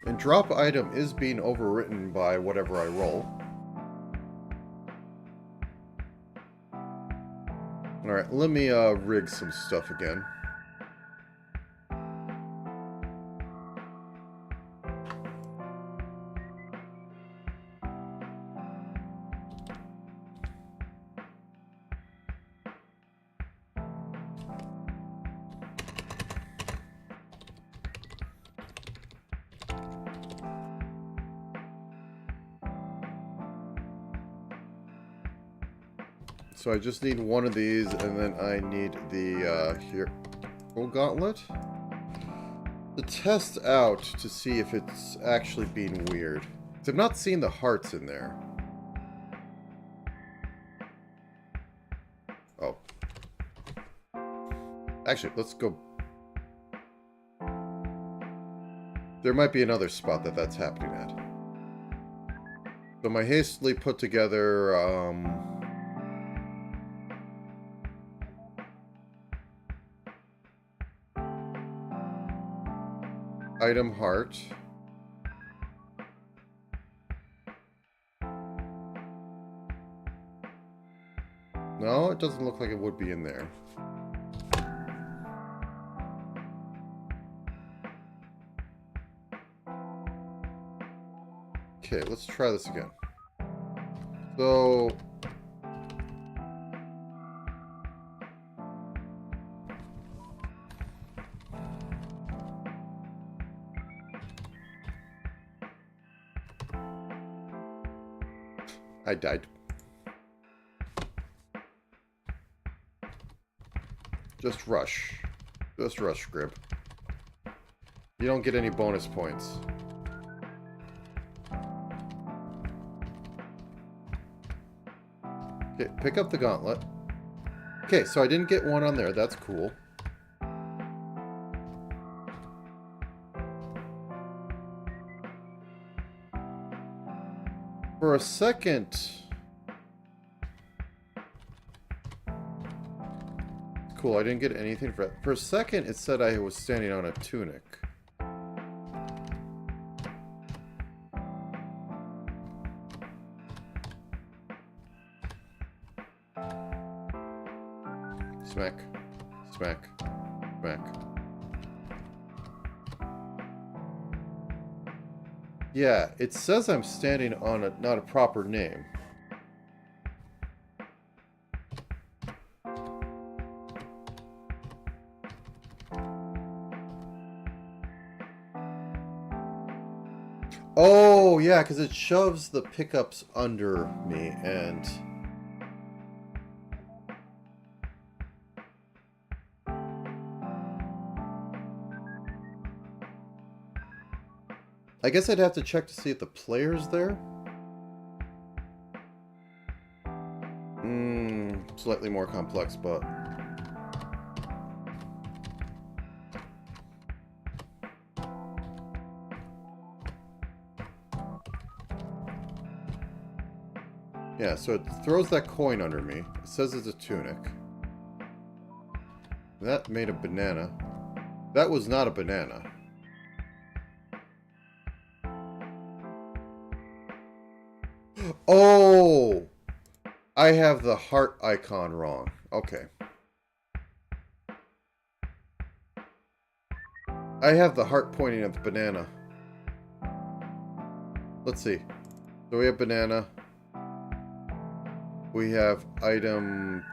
Speaker 1: And drop item is being overwritten by whatever I roll. Alright, let me rig some stuff again. So I just need one of these, and then I need the Hero Gauntlet to test out to see if it's actually being weird. 'Cause I'm not seeing the hearts in there. Oh. Actually, let's go. There might be another spot that's happening at. So my hastily put together, item heart. No, it doesn't look like it would be in there. Okay, let's try this again. So... I died. Just rush. Just rush, Grib. You don't get any bonus points. Okay, pick up the gauntlet. Okay, so I didn't get one on there. That's cool. For a second... Cool, I didn't get anything for that. For a second, it said I was standing on a tunic. Smack. Smack. Smack. Yeah, it says I'm standing on a not a proper name. Oh, yeah, because it shoves the pickups under me, and... I guess I'd have to check to see if the player's there. Slightly more complex, but... Yeah, so it throws that coin under me. It says it's a tunic. That made a banana. That was not a banana. Oh! I have the heart icon wrong. Okay. I have the heart pointing at the banana. Let's see. So we have banana. We have item...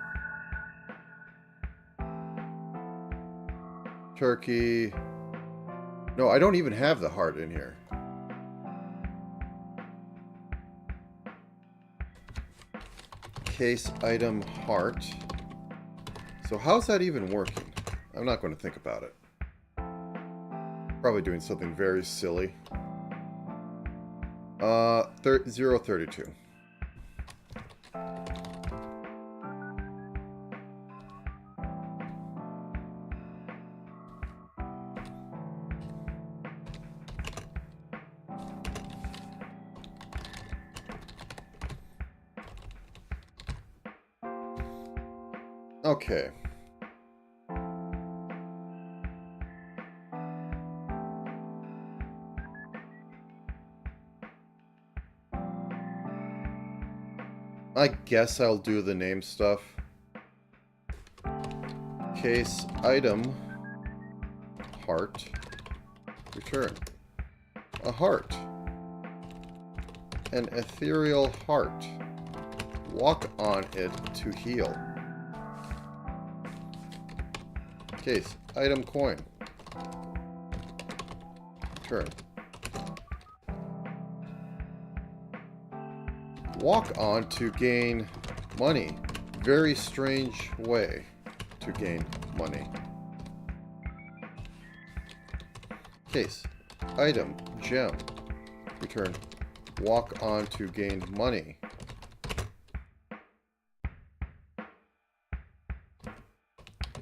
Speaker 1: turkey. No, I don't even have the heart in here. Case item heart. So how's that even working? I'm not going to think about it. Probably doing something very silly. 032. Okay. I guess I'll do the name stuff. Case item heart. Return. A heart. An ethereal heart. Walk on it to heal. Case item coin. Return. Walk on to gain money. very strange way to gain money. Case. Item. Gem. Return. Walk on to gain money.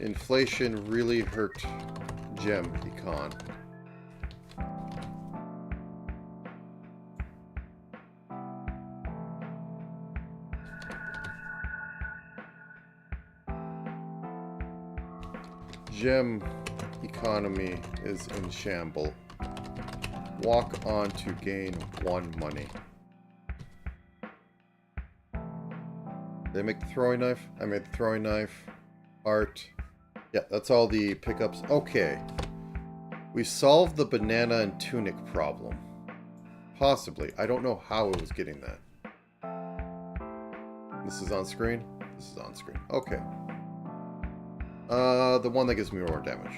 Speaker 1: Inflation really hurt gem econ. Gem economy is in shamble. Walk on to gain 1 money. Did I make the throwing knife? I made the throwing knife. Art. Yeah, that's all the pickups. Okay. We solved the banana and tunic problem. Possibly. I don't know how it was getting that. This is on screen? This is on screen. Okay. The one that gives me more damage.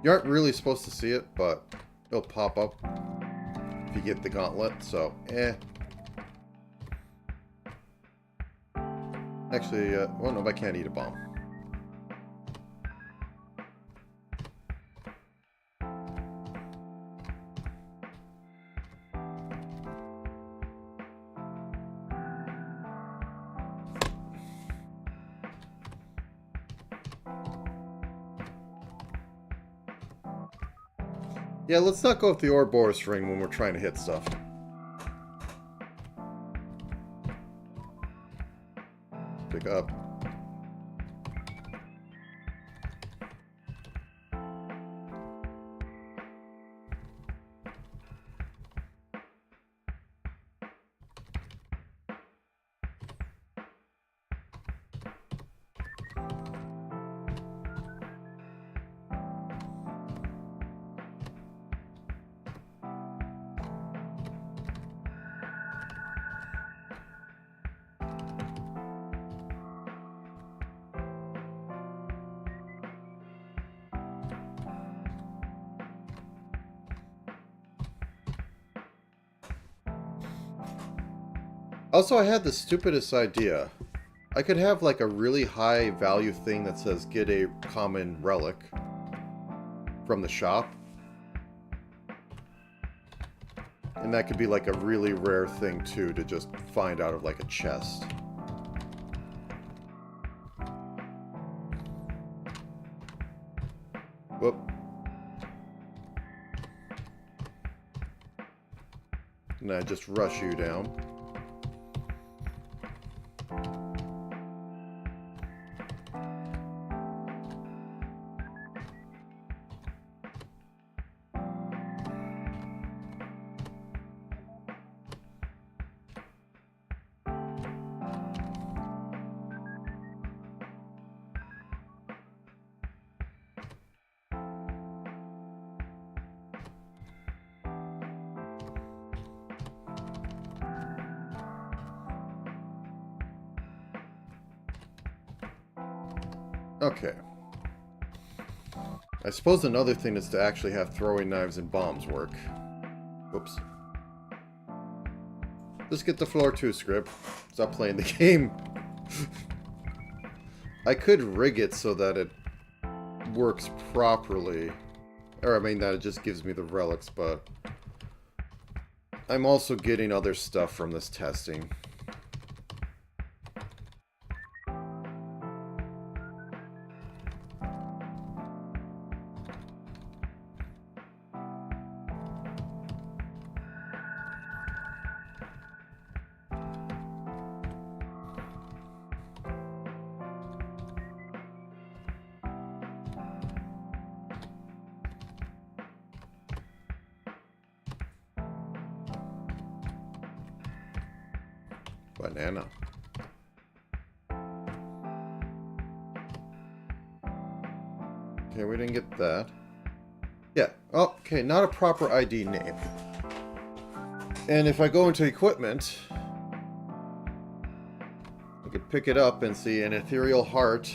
Speaker 1: You aren't really supposed to see it, but it'll pop up if you get the gauntlet, so, Actually, well, no, I can't eat a bomb. Yeah, let's not go with the Ouroboros ring when we're trying to hit stuff. Pick up. Also, I had the stupidest idea. I could have like a really high value thing that says get a common relic from the shop. And that could be like a really rare thing too to just find out of like a chest. Whoop. And I just rush you down. Okay. I suppose another thing is to actually have throwing knives and bombs work. Whoops. Just get the floor too, Scrib. Stop playing the game. I could rig it so that it works properly. Or, I mean, that it just gives me the relics, but I'm also getting other stuff from this testing. Banana. Okay, we didn't get that. Yeah, okay, not a proper ID name. And if I go into equipment, pick it up and see an ethereal heart.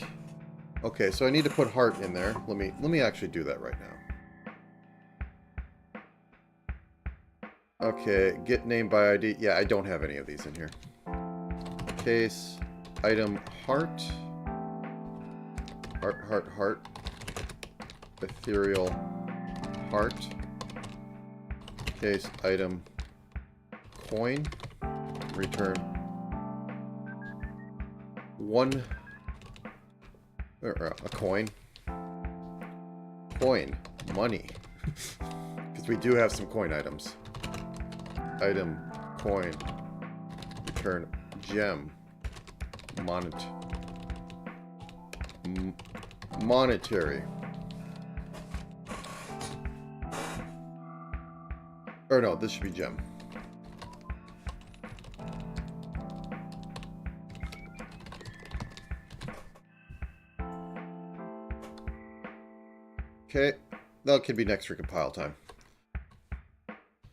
Speaker 1: Okay, so I need to put heart in there. Let me actually do that right now. Okay, get name by ID. Yeah, I don't have any of these in here. Case, item, heart. Heart. Ethereal heart. Case, item, coin. Return. One. A coin. Coin. Money. Because we do have some coin items. Item. Coin. Return. Gem. Monetary. Or no, this should be gem. Okay, that could be next recompile time.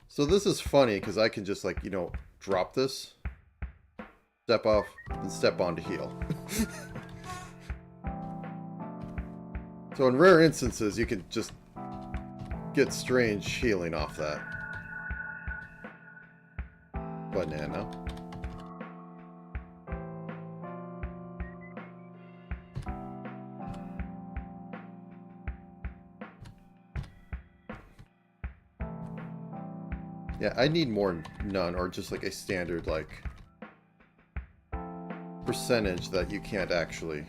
Speaker 1: So this is funny because I can just, like, you know, drop this, step off, and step on to heal. So in rare instances, you can just get strange healing off that. Banana. Yeah, I need more none, or just like a standard, like, percentage that you can't actually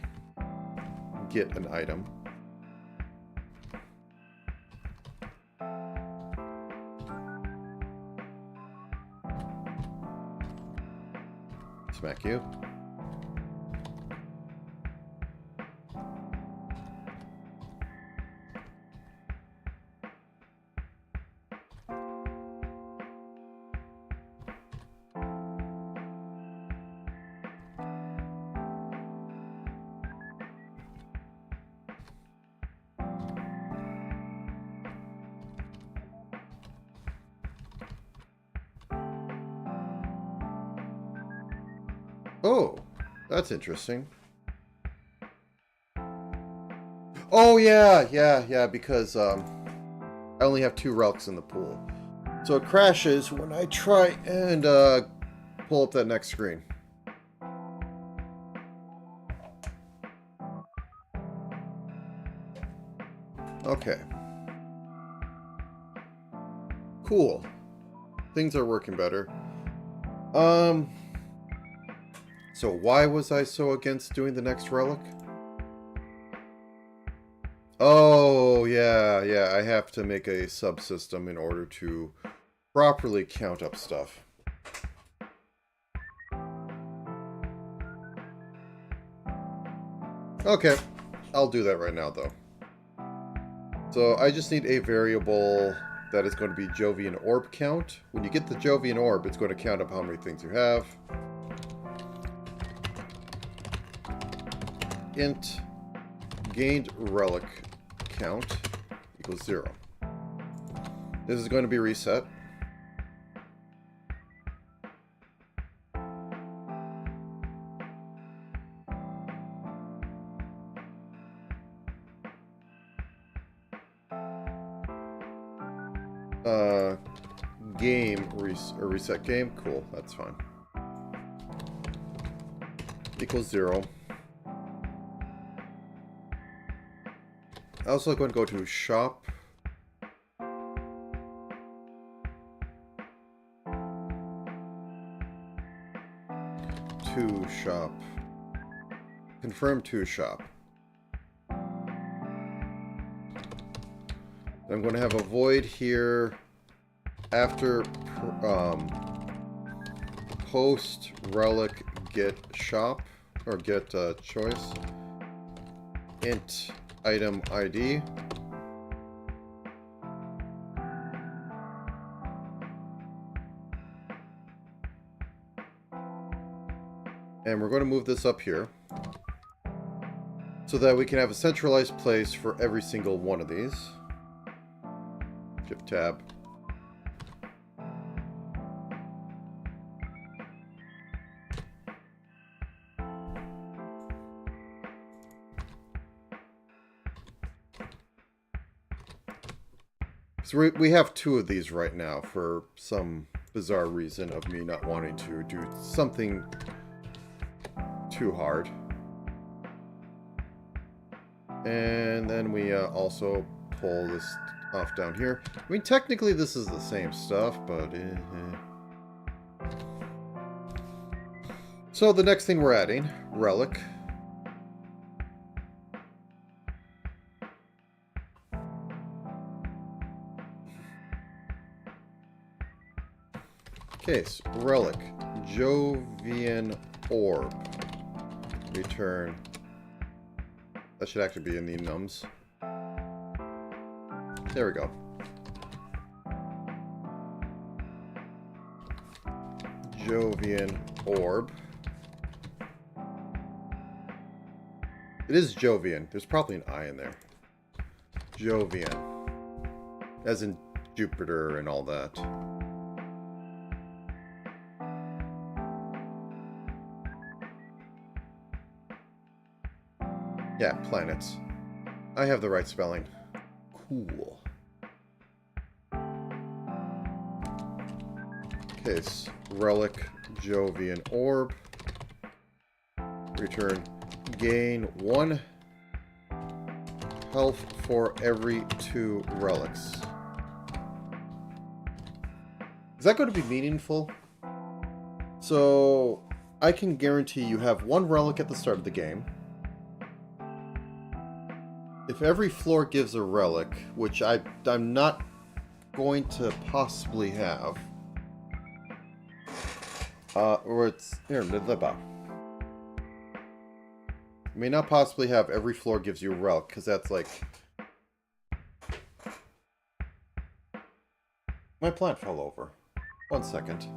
Speaker 1: get an item. Smack you. Oh, that's interesting. Oh, yeah, because I only have 2 relics in the pool. So it crashes when I try and pull up that next screen. Okay. Cool. Things are working better. So why was I so against doing the next relic? Oh, yeah, I have to make a subsystem in order to properly count up stuff. Okay, I'll do that right now, though. So I just need a variable that is going to be Jovian Orb count. When you get the Jovian Orb, it's going to count up how many things you have. Int gained relic count equals 0. This is going to be reset. Reset game. Cool, that's fine. Equals 0. I also going to go to shop. To shop. Confirm to shop. I'm going to have a void here after post relic get shop or get choice. Int item ID. And we're going to move this up here so that we can have a centralized place for every single one of these. Shift tab. So we have two of these right now for some bizarre reason of me not wanting to do something too hard. And then we also pull this off down here. I mean, technically this is the same stuff, but... So the next thing we're adding, relic. Case, relic, Jovian orb. Return. That should actually be in the nums. There we go. Jovian orb. It is Jovian. There's probably an I in there. Jovian. As in Jupiter and all that. Yeah, planets. I have the right spelling. Cool. Case. Relic. Jovian orb. Return. Gain 1 health for every 2 relics. Is that going to be meaningful? So, I can guarantee you have 1 relic at the start of the game. If every floor gives a relic, which I'm not going to possibly have, or it's here, Lidliba. May not possibly have every floor gives you a relic, because that's like... My plant fell over. 1 second.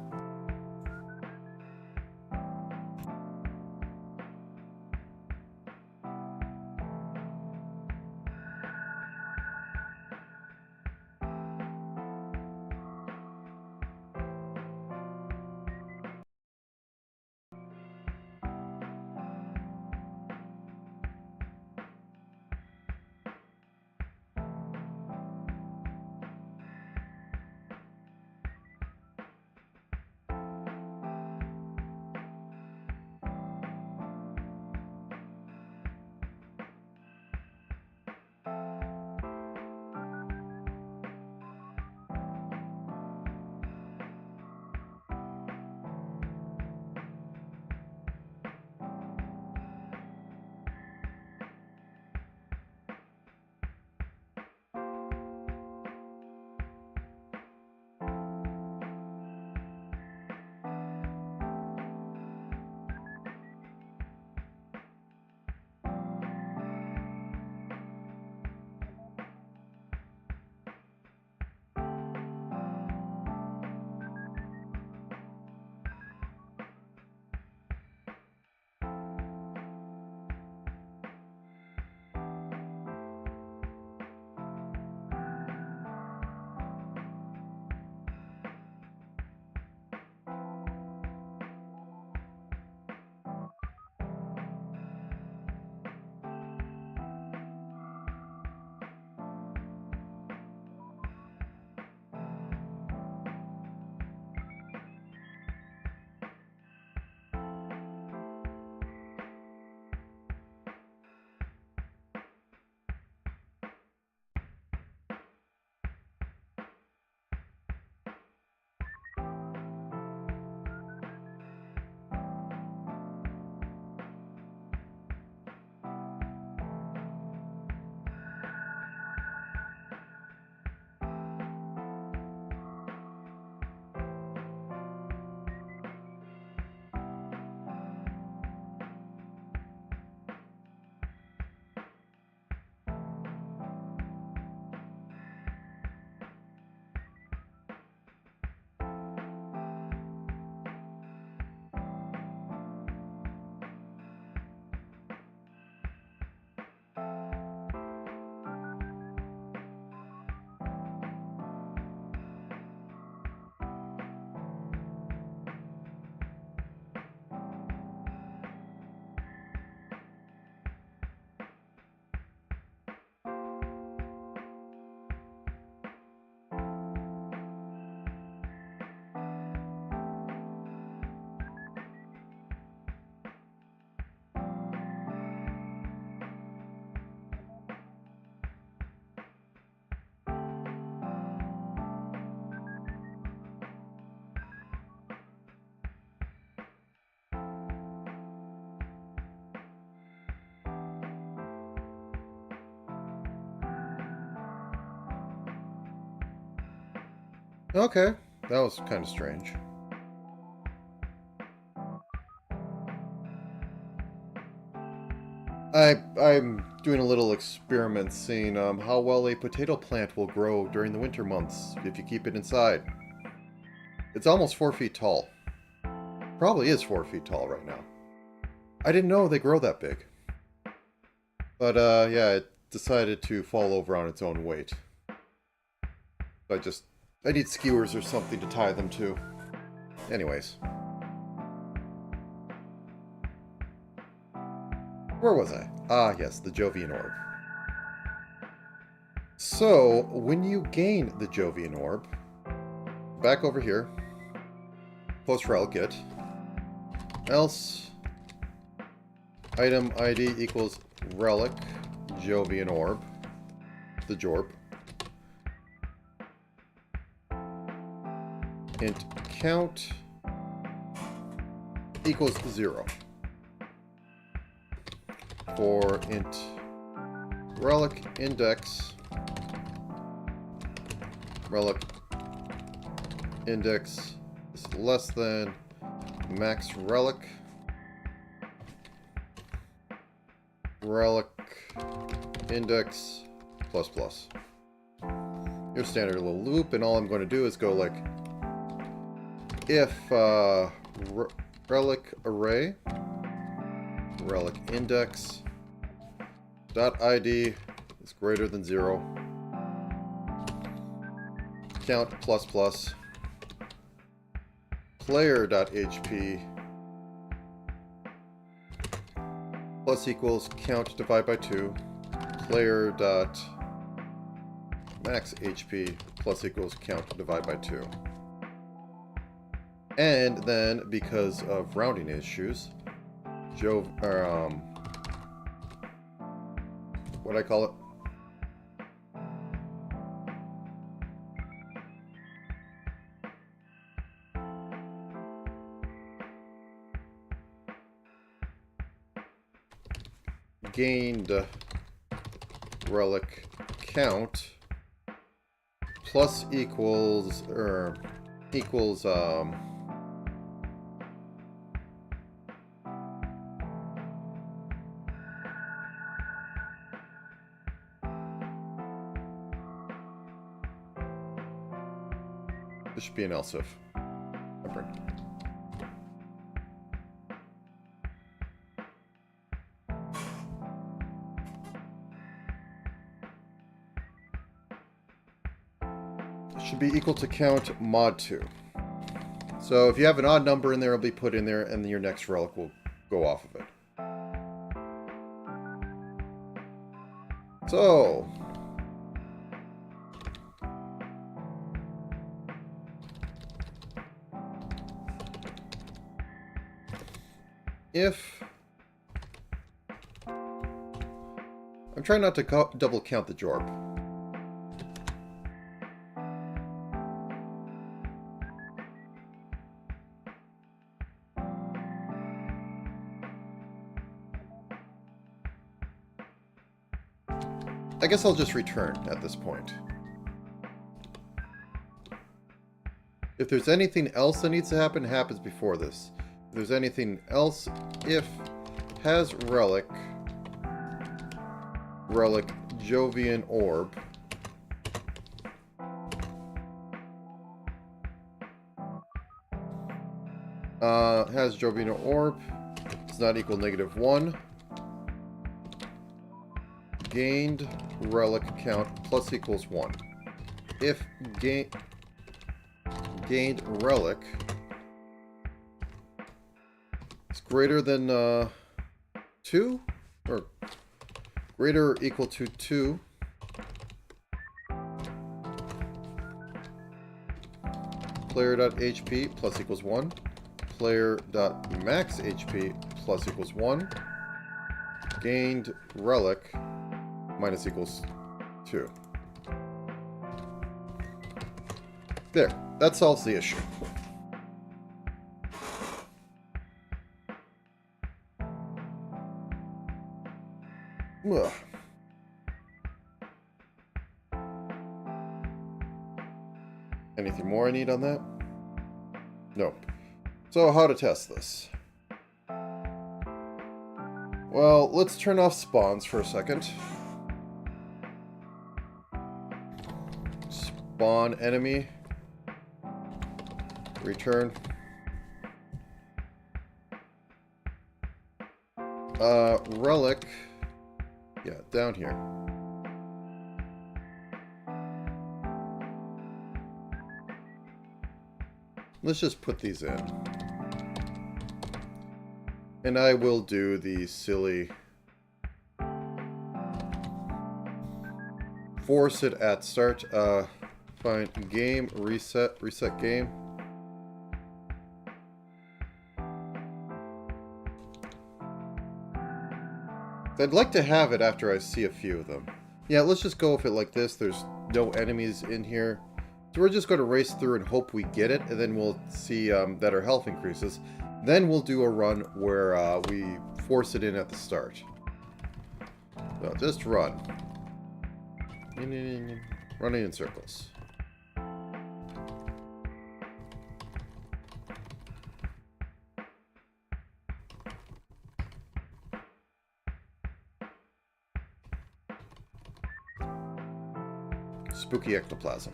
Speaker 1: Okay, that was kind of strange. I'm doing a little experiment seeing how well a potato plant will grow during the winter months if you keep it inside. It's almost 4 feet tall. Probably is 4 feet tall right now. I didn't know they grow that big. But yeah, it decided to fall over on its own weight. I need skewers or something to tie them to. Anyways. Where was I? Ah, yes, the Jovian Orb. So, when you gain the Jovian Orb, back over here, post relic it, else item ID equals relic Jovian Orb, the Jorb, int count equals 0 for int relic index is less than max relic index plus plus. Your standard little loop, and all I'm going to do is go like if relic array relic index dot id is greater than 0, count plus plus player.hp plus equals count divide by 2 player.max HP plus equals count divide by 2. And then, because of rounding issues, what do I call it? Gained relic count plus equals this should be an else if. Should be equal to count mod 2. So if you have an odd number in there, it'll be put in there, and your next relic will go off of it. So if I'm trying not to double count the Jorb. I guess I'll just return at this point. If there's anything else that needs to happen, it happens before this. If there's anything else, if has relic Jovian Orb, has Jovian Orb, does not equal -1. Gained relic count plus equals 1. If gained relic is greater than 2, or greater or equal to 2, player.hp plus equals 1, player.max HP plus equals 1, gained relic minus equals 2. There, that solves the issue. Ugh. Anything more I need on that? Nope. So how to test this? Well, let's turn off spawns for a second. Spawn enemy. Return. Relic. Yeah, down here. Let's just put these in. And I will do the silly force it at start. Find game, reset game. I'd like to have it after I see a few of them. Yeah, let's just go with it like this. There's no enemies in here. So we're just going to race through and hope we get it, and then we'll see that our health increases. Then we'll do a run where we force it in at the start. So just run. Running in circles. Spooky ectoplasm.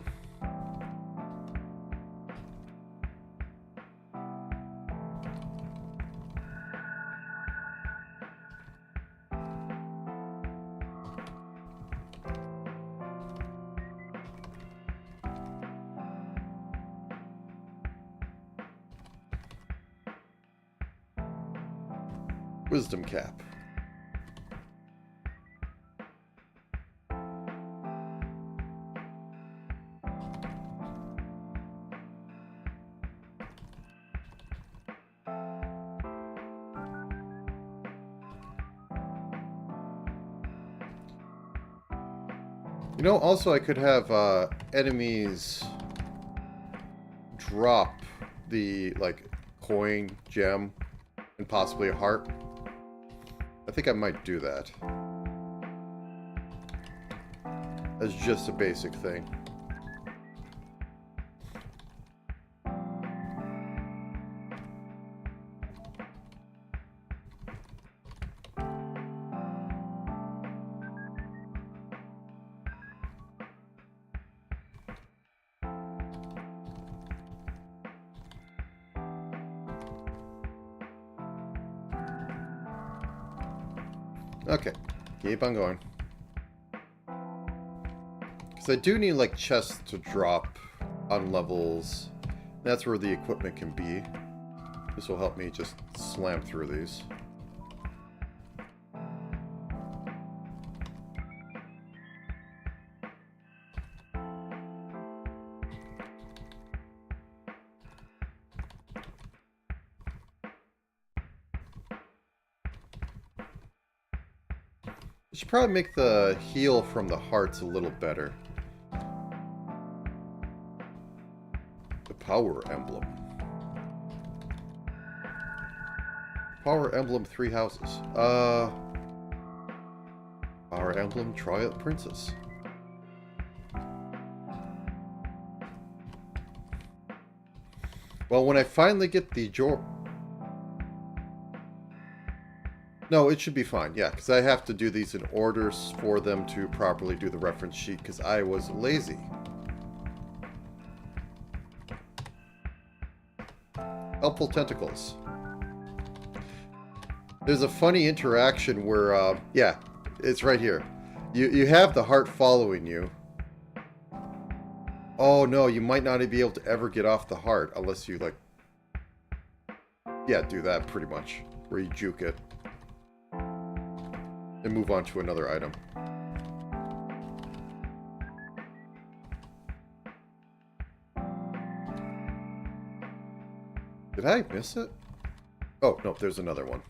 Speaker 1: Wisdom cap. You know, also I could have enemies drop the, like, coin, gem, and possibly a heart. I think I might do that. As just a basic thing. Okay, keep on going. Because I do need, like, chests to drop on levels. That's where the equipment can be. This will help me just slam through these. Should probably make the heal from the hearts a little better. The power emblem. Power emblem 3 houses. Power emblem Twilight Princess. Well, when I finally get the No, it should be fine, yeah, because I have to do these in orders for them to properly do the reference sheet, because I was lazy. Helpful tentacles. There's a funny interaction where, yeah, it's right here. You have the heart following you. Oh no, you might not be able to ever get off the heart unless you, like... Yeah, do that pretty much, where you juke it. And move on to another item. Did I miss it? Oh, no, there's another one.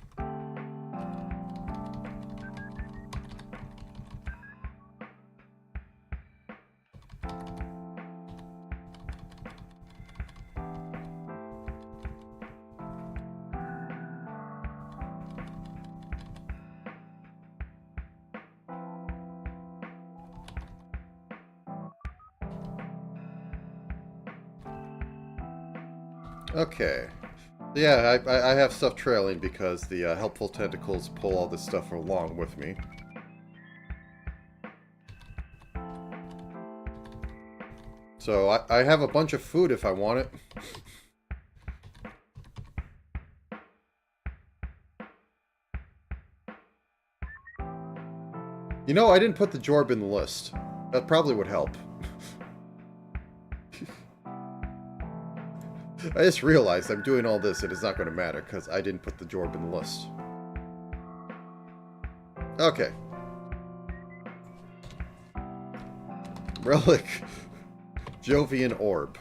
Speaker 1: Okay. Yeah, I have stuff trailing because the helpful tentacles pull all this stuff along with me. So I have a bunch of food if I want it. You know, I didn't put the Jorb in the list. That probably would help. I just realized I'm doing all this and it's not going to matter because I didn't put the Jorb in the list. Okay. Relic. Jovian Orb.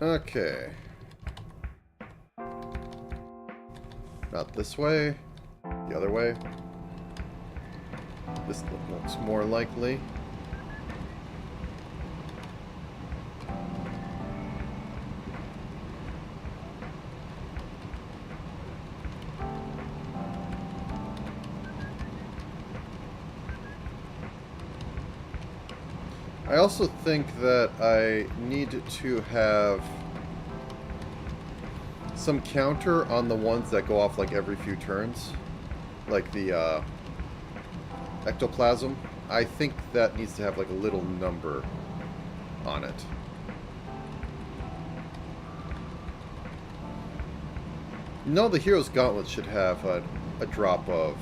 Speaker 1: Okay. Not this way. The other way. This looks more likely. I also think that I need to have some counter on the ones that go off like every few turns. Like the ectoplasm. I think that needs to have like a little number on it. No, the Hero's Gauntlet should have a drop of...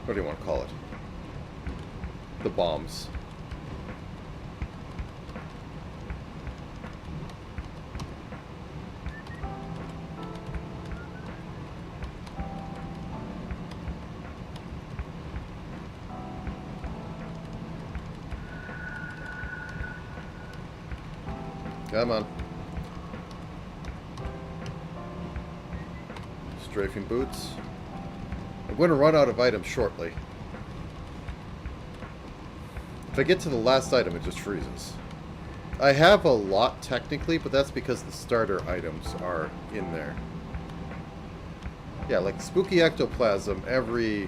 Speaker 1: What do you want to call it? The bombs. Come on. Strafing boots. I'm going to run out of items shortly. If I get to the last item, it just freezes. I have a lot technically, but that's because the starter items are in there. Yeah, like Spooky Ectoplasm, every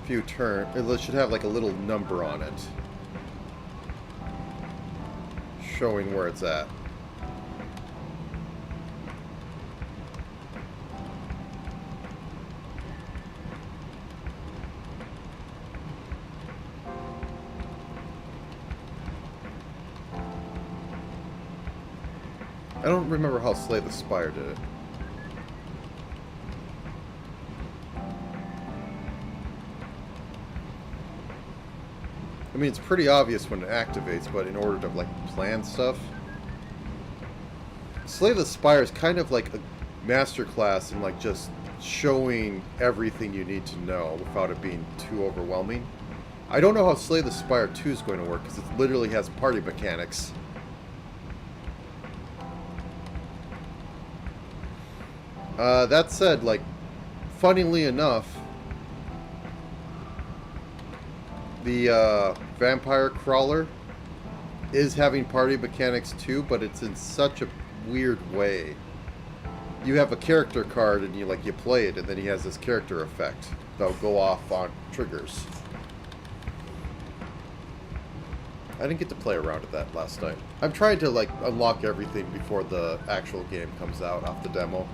Speaker 1: few turns, it should have like a little number on it. Showing where it's at. I don't remember how Slay the Spire did it. I mean, it's pretty obvious when it activates, but in order to, like, plan stuff... Slay the Spire is kind of like a masterclass in, like, just showing everything you need to know without it being too overwhelming. I don't know how Slay the Spire 2 is going to work, because it literally has party mechanics. That said, like, funnily enough, the Vampire Crawler is having party mechanics too, but it's in such a weird way. You have a character card and you play it, and then he has this character effect that'll go off on triggers. I didn't get to play around with that last night. I'm trying to unlock everything before the actual game comes out off the demo.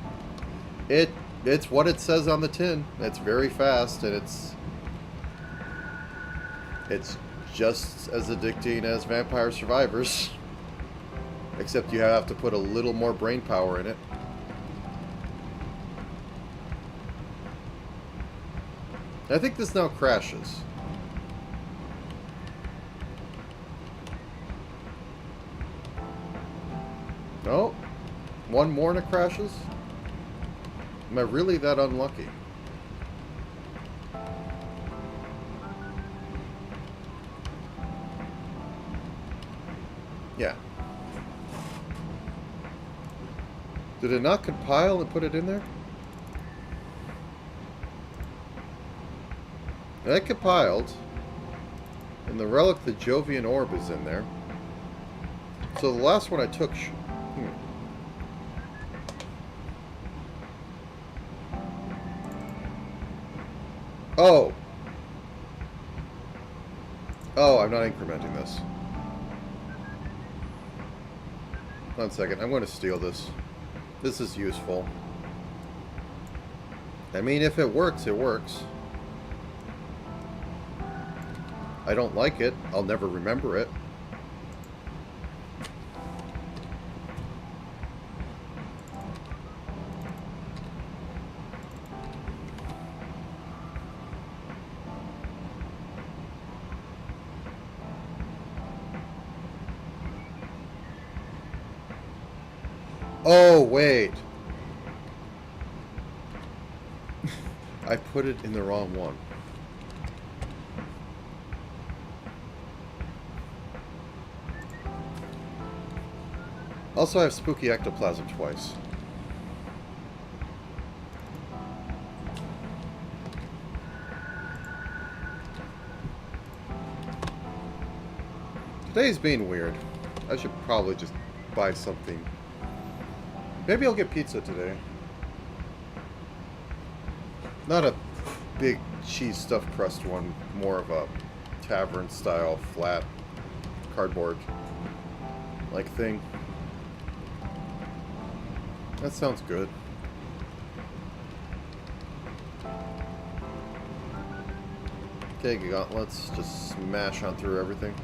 Speaker 1: It's what it says on the tin. It's very fast, and it's just as addicting as Vampire Survivors. Except you have to put a little more brain power in it. I think this now crashes. No? One more and it crashes? Am I really that unlucky? Yeah. Did it not compile and put it in there? It compiled. And the relic, the Jovian Orb, is in there. So the last one I took... Oh! Oh, I'm not incrementing this. 1 second, I'm going to steal this. This is useful. I mean, if it works, it works. I don't like it. I'll never remember it. Oh, wait. I put it in the wrong one. Also, I have Spooky Ectoplasm twice. Today's being weird. I should probably just buy something. Maybe I'll get pizza today. Not a big cheese stuffed crust one, more of a tavern style flat cardboard like thing. That sounds good. Okay, gauntlets, just smash on through everything.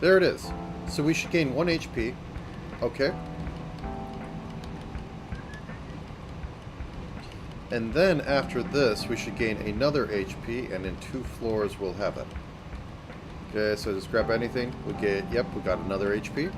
Speaker 1: There it is. So we should gain 1 HP. Okay. And then after this, we should gain another HP, and in 2 floors we'll have it. Okay, so just grab anything. We get, yep, we got another HP.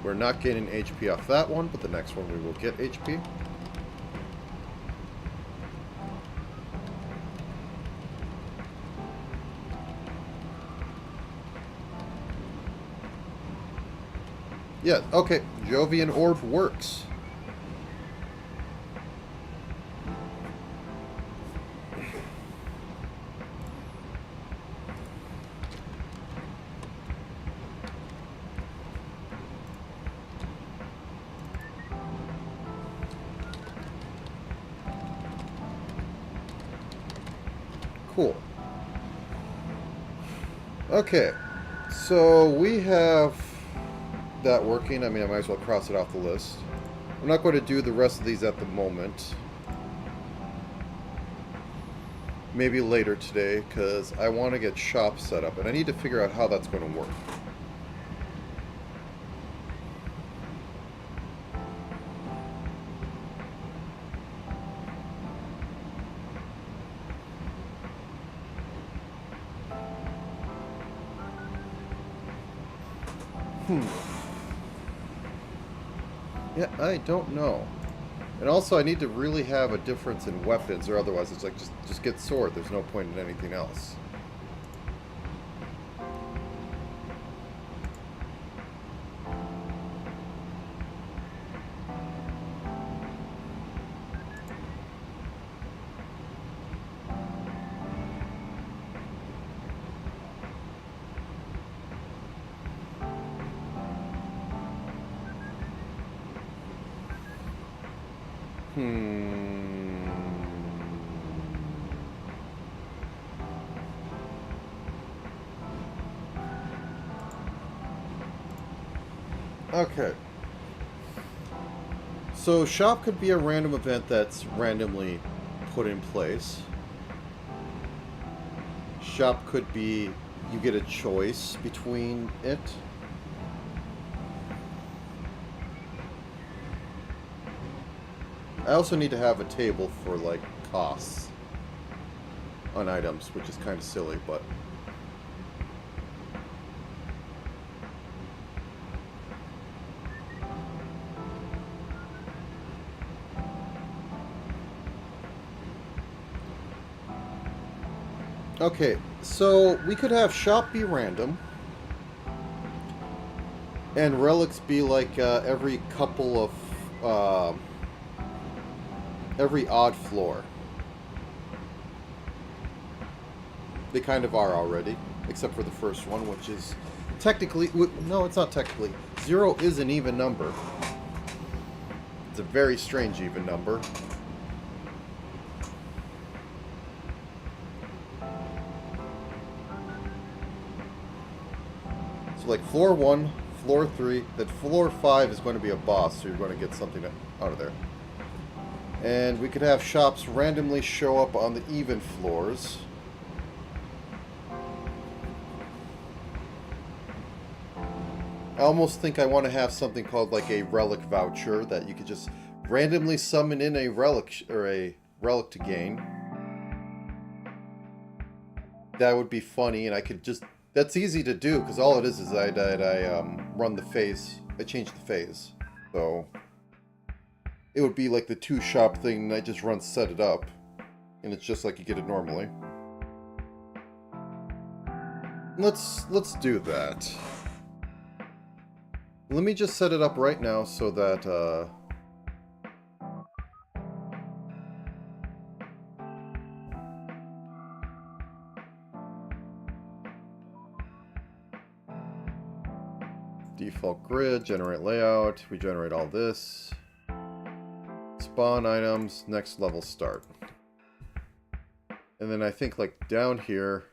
Speaker 1: We're not getting HP off that one, but the next one we will get HP. Yeah, okay. Jovian Orb works. Cool. Okay, so we have that working. I mean, I might as well cross it off the list. I'm not going to do the rest of these at the moment. Maybe later today, because I want to get shop set up, and I need to figure out how that's going to work. Yeah, I don't know. And also, I need to really have a difference in weapons, or otherwise it's like, just get sword. There's no point in anything else. Okay. So shop could be a random event that's randomly put in place. Shop could be you get a choice between it. I also need to have a table for, like, costs on items, which is kind of silly, but... Okay, so we could have shop be random, and relics be like every couple of, every odd floor. They kind of are already, except for the first one, which is technically, no, it's not technically. 0 is an even number. It's a very strange even number. Like floor 1, floor 3, that floor 5 is going to be a boss, so you're going to get something out of there. And we could have shops randomly show up on the even floors. I almost think I want to have something called like a relic voucher that you could just randomly summon in a relic or a relic to gain. That would be funny, and I could just... That's easy to do, because all it is I run the phase. I change the phase. So, it would be like the 2-shop thing, and I just set it up. And it's just like you get it normally. Let's do that. Let me just set it up right now so that, default grid, generate layout, we generate all this. Spawn items, next level start. And then I think like down here,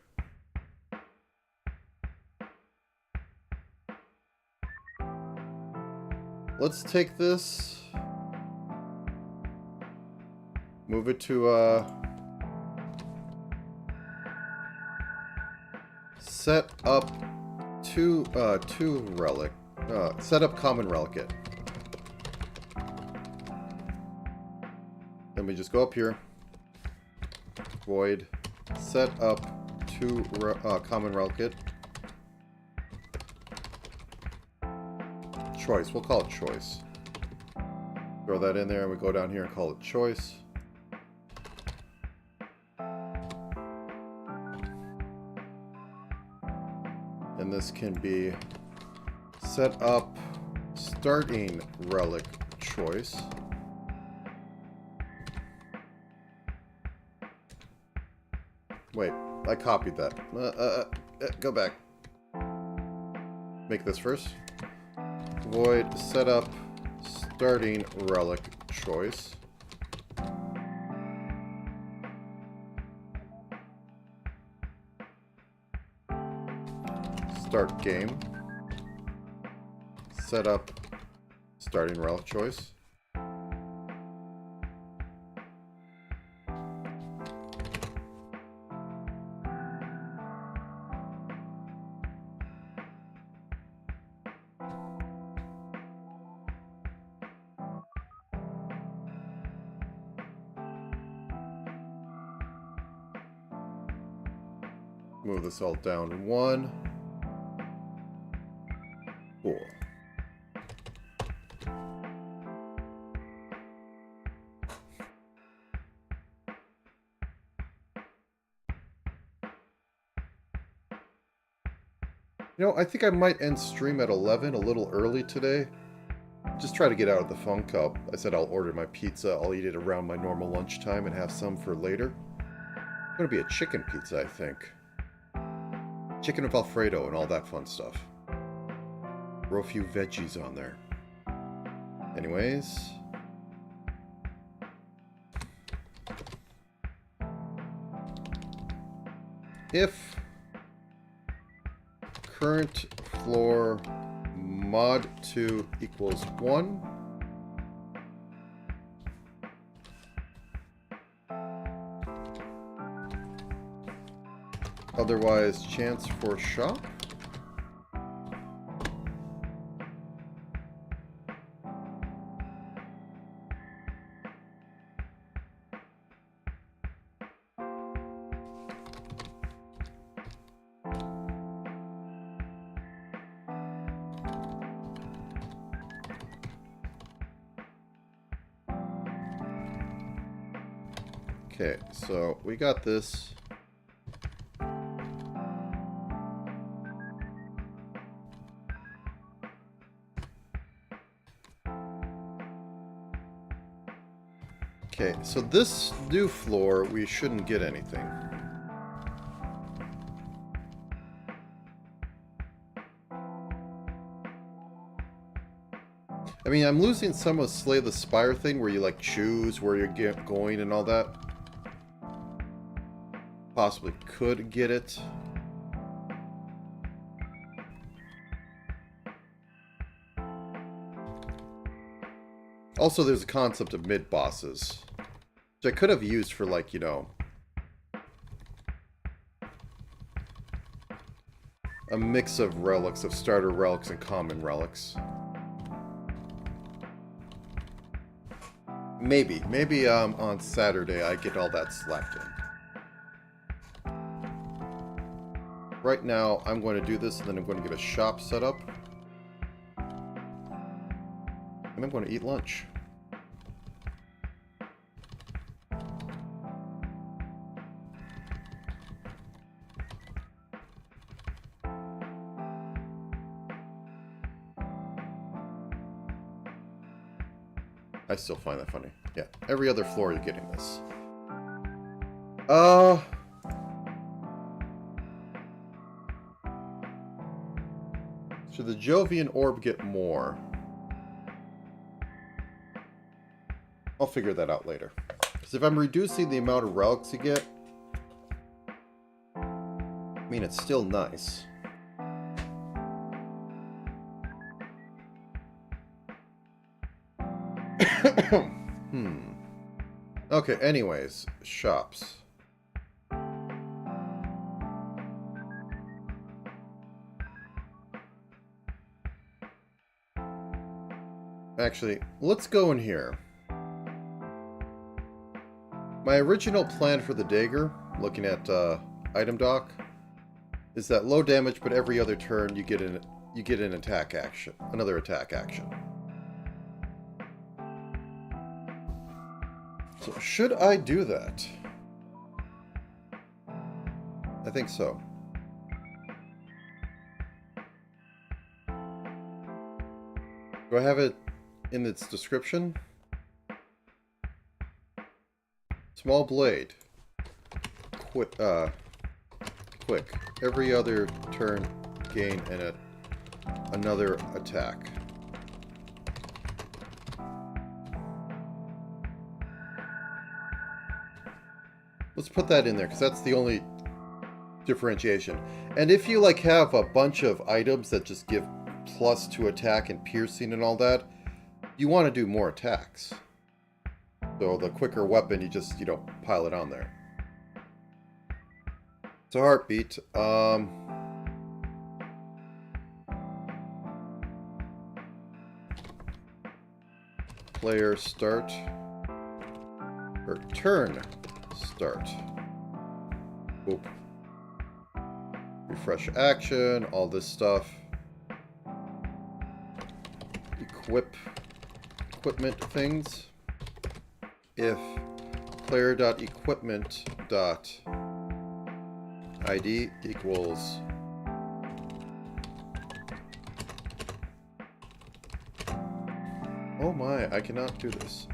Speaker 1: let's take this, move it to set up two relic. Set up common relicate. Then we just go up here. Void. Set up 2 common relicate. Choice. We'll call it choice. Throw that in there and we go down here and call it choice. And this can be set up starting relic choice. Wait, I copied that. Go back. Make this first. Void set up starting relic choice. Start game. Set up starting relic choice. Move this all down 1. Cool. You know, I think I might end stream at 11, a little early today. Just try to get out of the funk. I said I'll order my pizza. I'll eat it around my normal lunchtime and have some for later. It's going to be a chicken pizza, I think. Chicken with Alfredo and all that fun stuff. Throw a few veggies on there. Anyways. If current floor mod 2 equals 1, otherwise chance for shop. Okay, so we got this. Okay, so this new floor, we shouldn't get anything. I mean, I'm losing some of Slay the Spire thing where you, like, choose where you're going and all that. Possibly could get it. Also, there's a concept of mid-bosses, which I could have used for, like, you know, a mix of relics, of starter relics and common relics. Maybe on Saturday I get all that slapped in. Right now, I'm going to do this, and then I'm going to get a shop set up. And I'm going to eat lunch. I still find that funny. Yeah, every other floor you're getting this. Should the Jovian Orb get more? I'll figure that out later. Because if I'm reducing the amount of relics you get, I mean, it's still nice. Okay, anyways, shops. Actually, let's go in here. My original plan for the dagger, looking at item dock, is that low damage, but every other turn you get an attack action, another attack action. So should I do that? I think so. Do I have it in its description? Small blade. Quick. Every other turn, gain another attack. Let's put that in there, because that's the only differentiation. And if you, like, have a bunch of items that just give plus to attack and piercing and all that, you want to do more attacks. So the quicker weapon, you just, you know, pile it on there. It's a heartbeat. Player start. Or turn start. Oop. Refresh action, all this stuff. Equipment things. If player.equipment.id equals oh my, I cannot do this.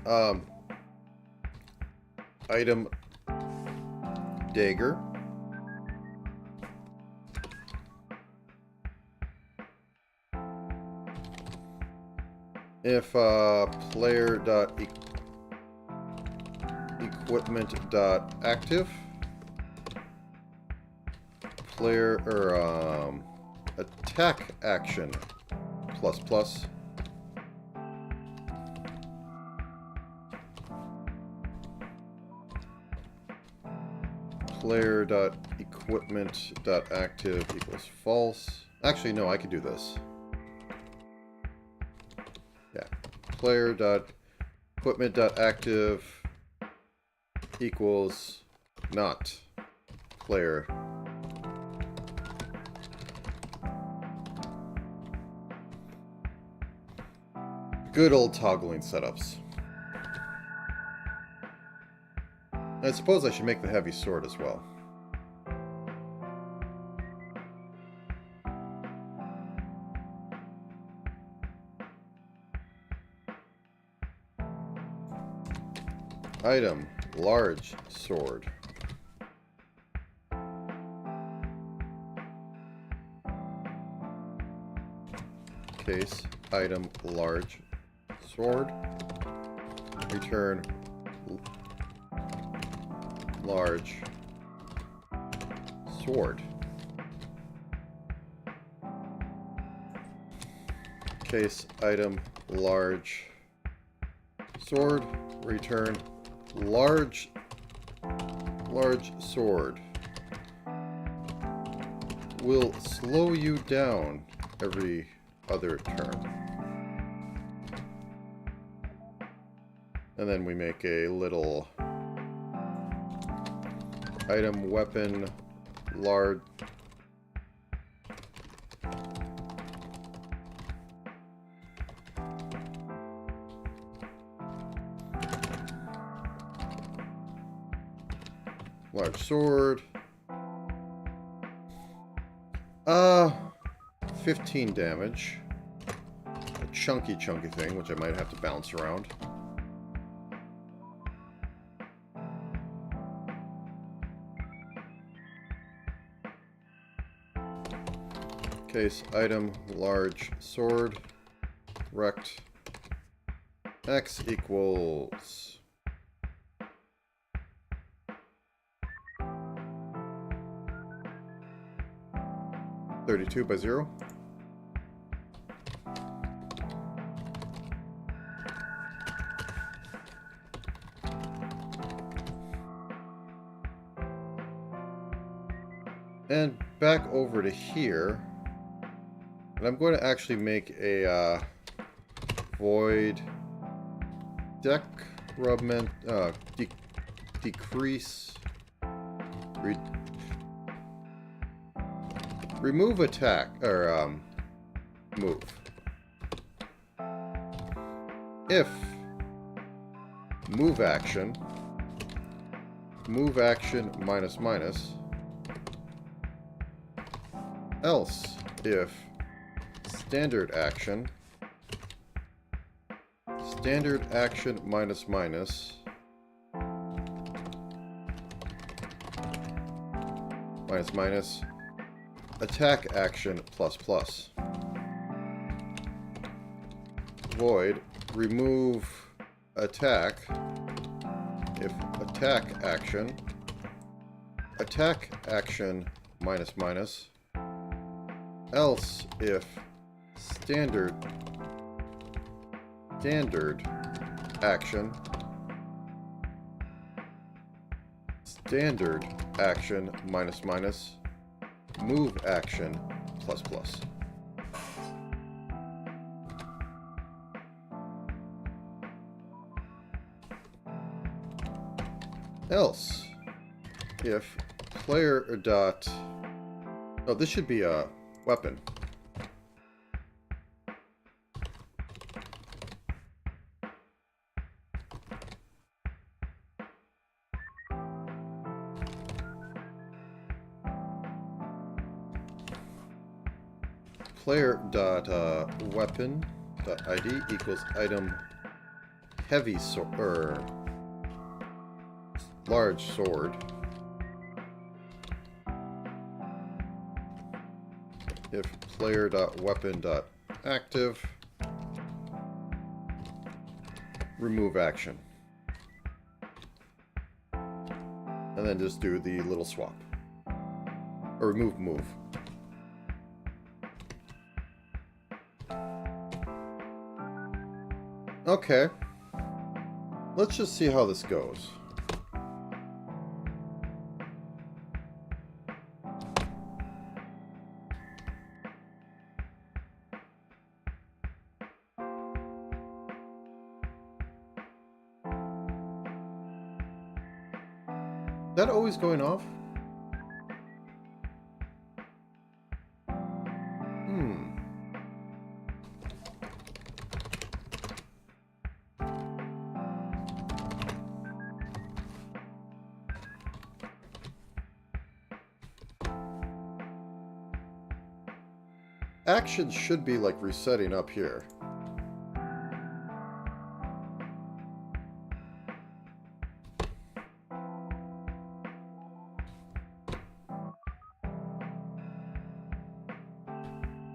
Speaker 1: Item dagger. If player.equipment.active player or attack action plus plus player.equipment.active equals false. Actually, no, I could do this. Yeah. Player.equipment.active equals not player. Good old toggling setups. I suppose I should make the heavy sword as well. Item, large sword. Case, item, large sword. Return large sword. Case, item, large sword. Return large sword. Will slow you down every other turn. And then we make a little item, weapon, large sword. 15 damage. A chunky thing, which I might have to bounce around. Case, item, large sword. Rect. X equals 32 by 0. And back over to here. And I'm going to actually make a void decrement, decrease, remove attack, or move. If move action minus minus, else if standard action minus minus attack action plus plus. Void remove attack if attack action minus minus, else if standard action minus minus, move action plus plus. Else if player dot, oh, this should be a weapon. Player dot weapon dot ID equals item heavy sword, or large sword. If player dot weapon dot active, remove action, and then just do the little swap or remove move. Okay, let's just see how this goes. Is that always going off? actions should be like resetting up here.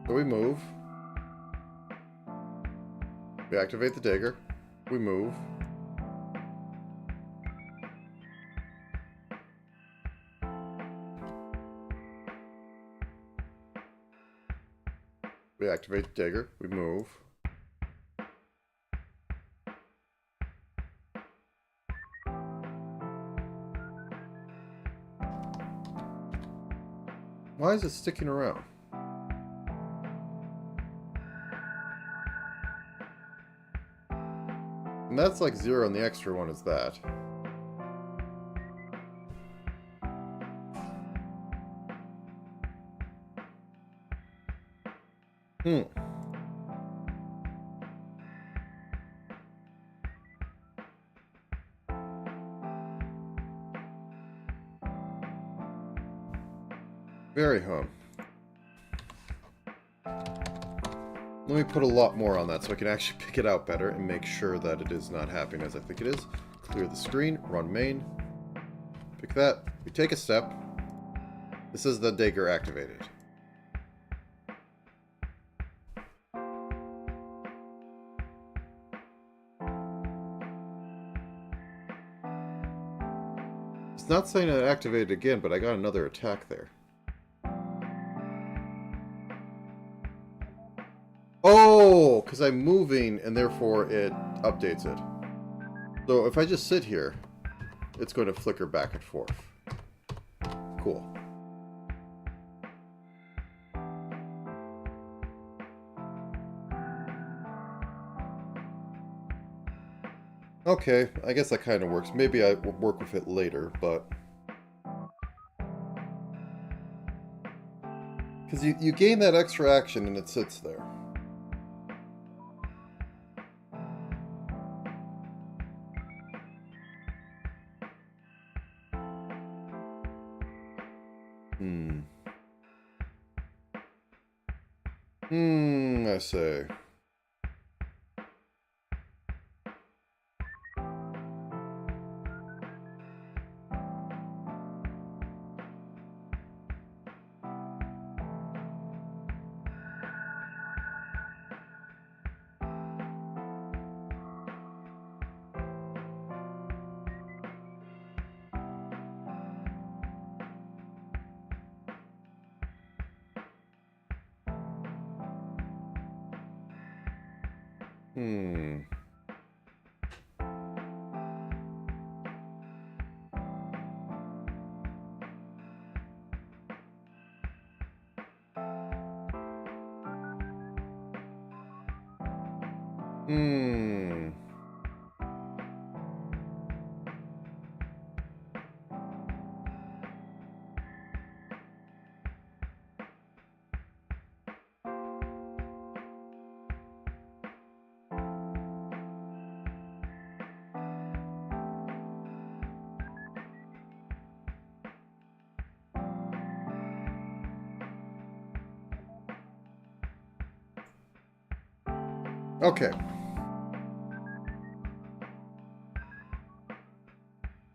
Speaker 1: So we move. We activate the dagger. We move. We activate the dagger. We move. Why is it sticking around? And that's like 0 and the extra one is that. Very hum. Let me put a lot more on that so I can actually pick it out better and make sure that it is not happening as I think it is. Clear the screen, run main. Pick that. We take a step. This is the dagger activated. It's not saying it activated again, but I got another attack there. Oh, because I'm moving and therefore it updates it. So if I just sit here, it's going to flicker back and forth. Cool. Okay, I guess that kind of works. Maybe I will work with it later, but... Because you gain that extra action and it sits there. I see. Okay.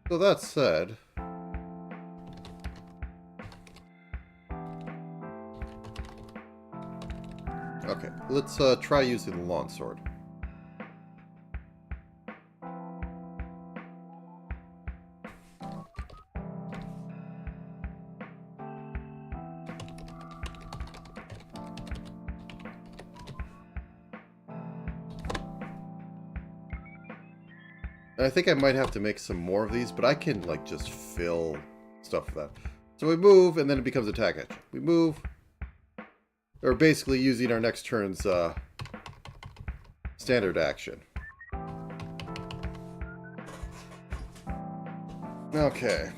Speaker 1: So that said... Okay, let's try using the lawn sword. And I think I might have to make some more of these, but I can, like, just fill stuff with that. So we move, and then it becomes attack action. We move. Or basically using our next turn's standard action. Okay.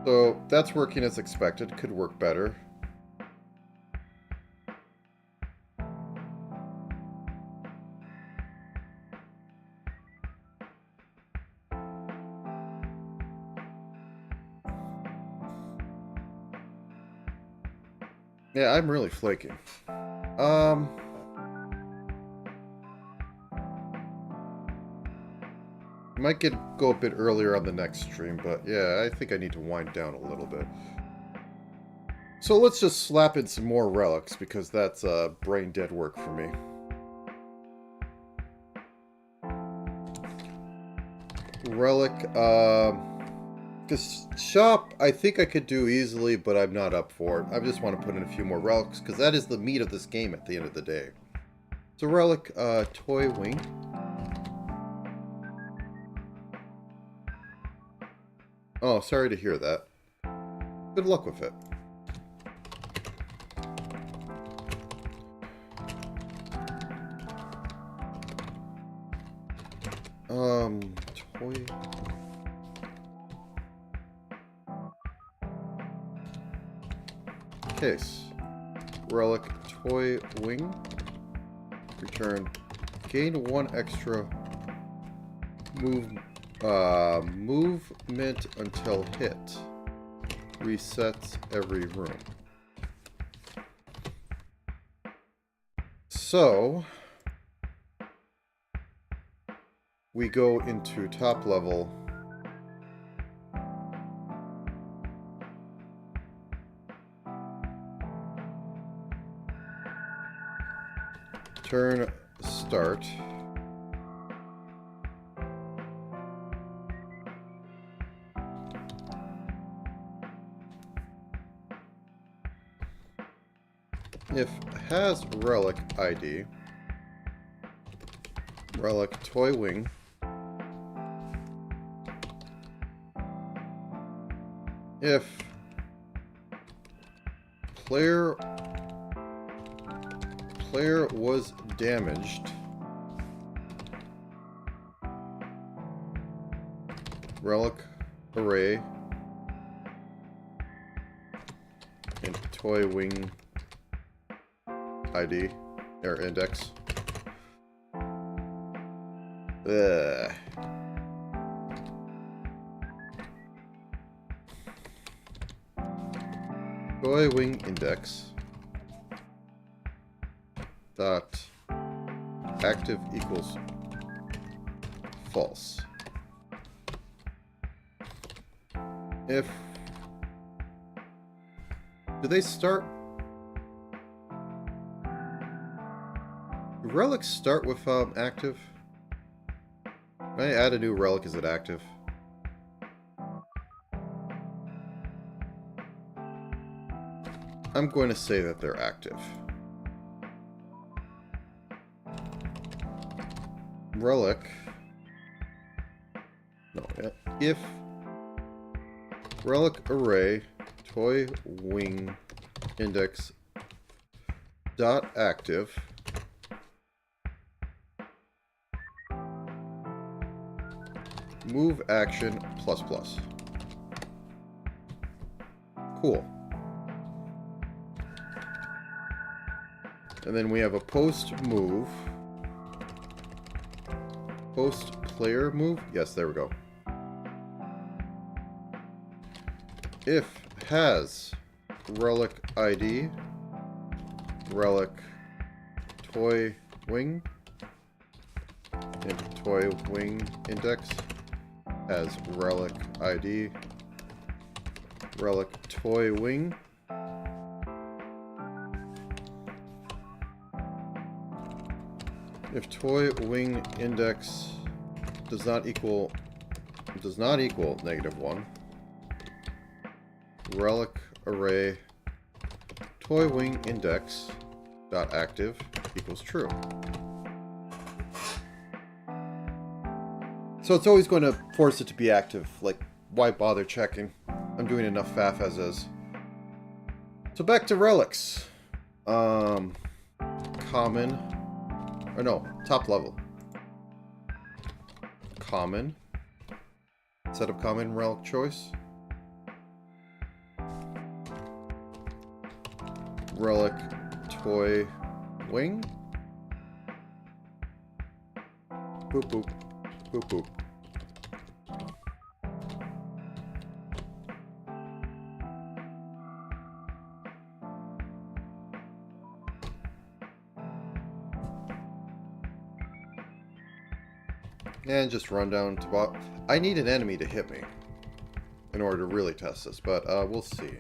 Speaker 1: So that's working as expected. Could work better. Yeah, I'm really flaking. Um... Might go a bit earlier on the next stream, but yeah, I think I need to wind down a little bit. So let's just slap in some more relics, because that's brain dead work for me. Relic, this shop, I think I could do easily, but I'm not up for it. I just want to put in a few more relics, because that is the meat of this game at the end of the day. So relic, toy wing. Oh, sorry to hear that. Good luck with it. Toy... Case. Relic, toy wing. Return. Gain 1 extra movement until hit. Resets every room. So we go into top level. Turn start. If has relic ID, relic toy wing, if player was damaged, relic array and toy wing ID or index. Ugh. Toy wing index dot active equals false. If do they start? Do relics start with active? When I add a new relic, is it active? I'm going to say that they're active. Relic. No, if relic array toy wing index dot active move action plus plus. Cool. And then we have a post move. Post player move? Yes, there we go. If has relic ID, relic toy wing, and toy wing index has relic ID, relic toy wing. If toy wing index does not equal -1, relic array toy wing index dot active equals true. So it's always going to force it to be active. Like, why bother checking? I'm doing enough faff as is. So back to relics. Common. Or no, top level. Common. Set of common relic choice. Relic toy wing. Boop boop. Boop boop. And just run down to bot. I need an enemy to hit me in order to really test this, but we'll see.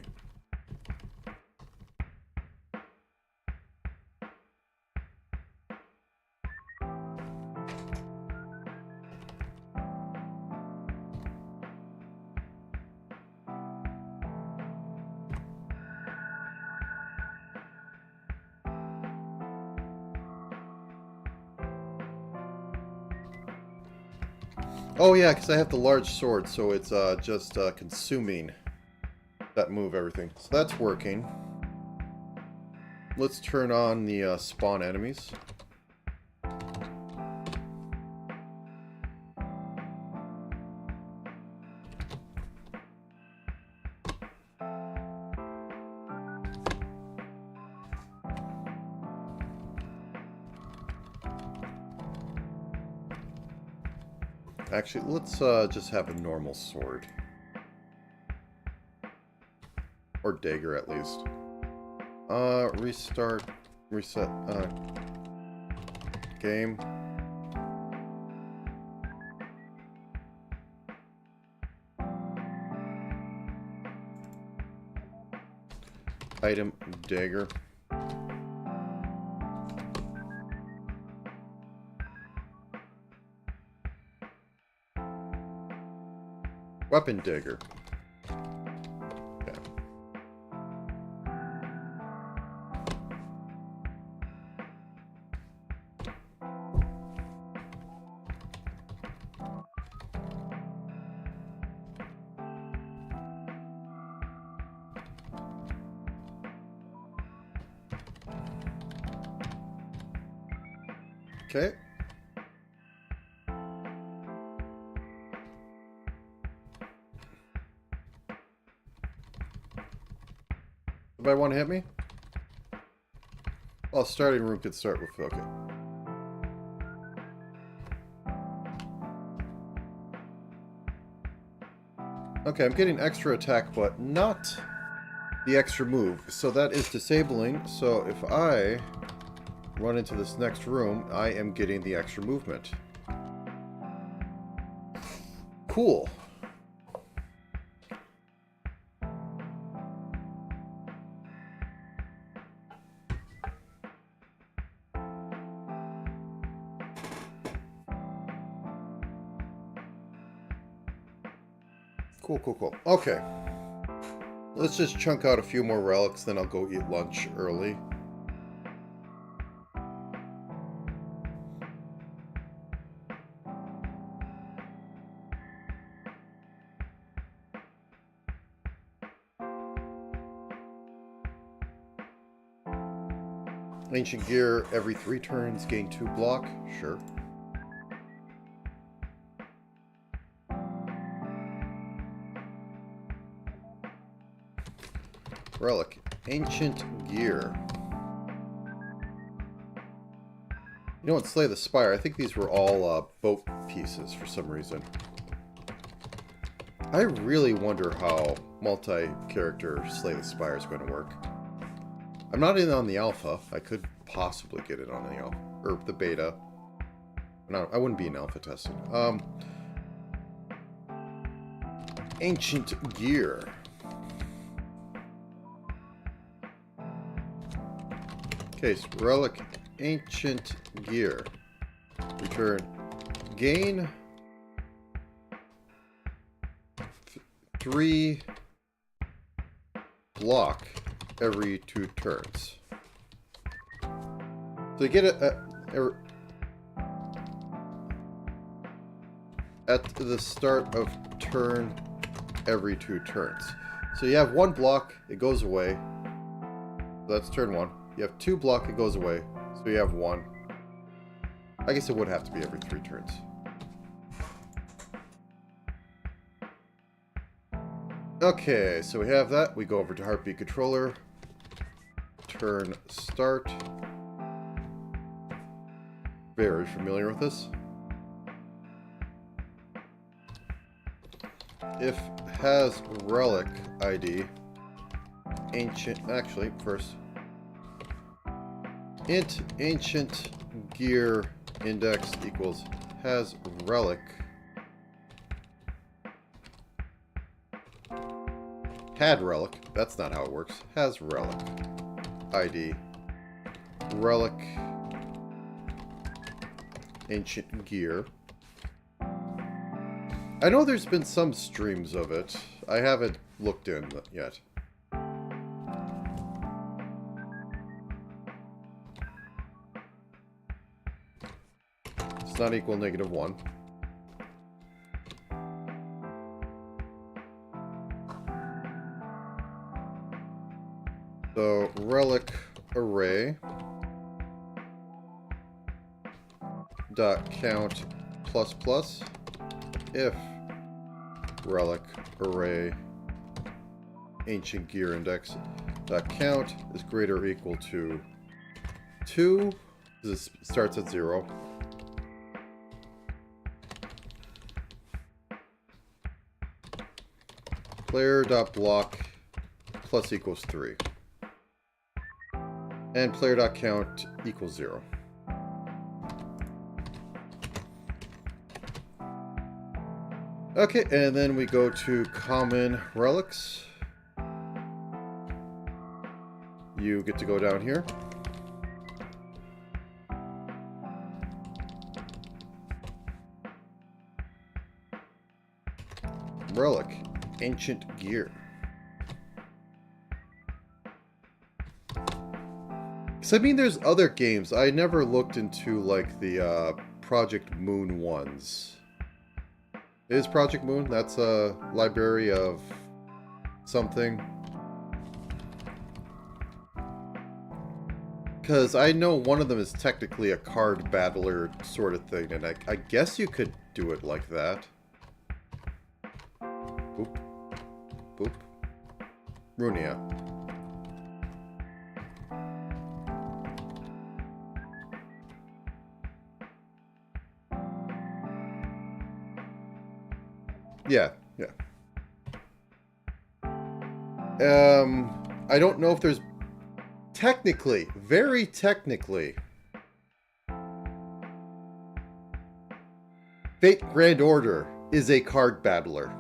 Speaker 1: Oh yeah, because I have the large sword, so it's just consuming that move everything. So that's working. Let's turn on the spawn enemies. Actually, let's just have a normal sword. Or dagger, at least. Restart. Reset. Game. Item, dagger. Weapon dagger. Okay. Okay. Anybody want to hit me? Well, starting room could start with okay. Okay, I'm getting extra attack, but not the extra move. So that is disabling. So if I run into this next room, I am getting the extra movement. Cool. Cool. Okay. Let's just chunk out a few more relics, then I'll go eat lunch early. Ancient gear, every 3 turns, gain 2 block. Sure. Relic. Ancient gear. You know what? Slay the Spire. I think these were all boat pieces for some reason. I really wonder how multi-character Slay the Spire is going to work. I'm not in on the alpha. I could possibly get it on the alpha. Or the beta. No, I wouldn't be in alpha testing. Ancient gear. Okay, so relic, ancient gear. Return. Gain 3 block every 2 turns. So you get it at the start of turn every 2 turns. So you have 1 block, it goes away. That's turn 1. You have 2 block, it goes away. So you have 1. I guess it would have to be every 3 turns. Okay, so we have that. We go over to Heartbeat Controller. Turn start. Very familiar with this. If has relic ID. Ancient, actually, first. Int ancient gear index equals has relic. Had relic. That's not how it works. Has relic. ID. Relic. Ancient gear. I know there's been some streams of it. I haven't looked in yet. It's not equal -1. So, relic array dot count plus plus if relic array ancient gear index dot count is greater or equal to 2. This starts at 0. Player dot block plus equals 3. And player dot count equals 0. Okay, and then we go to common relics. You get to go down here. Relic, ancient gear. So, I mean, there's other games. I never looked into, like, the Project Moon ones. Is Project Moon? That's a library of something. Because I know one of them is technically a card battler sort of thing, and I guess you could do it like that. Boop. Boop. Runia. Yeah, yeah. I don't know if there's technically, very technically, Fate Grand Order is a card battler.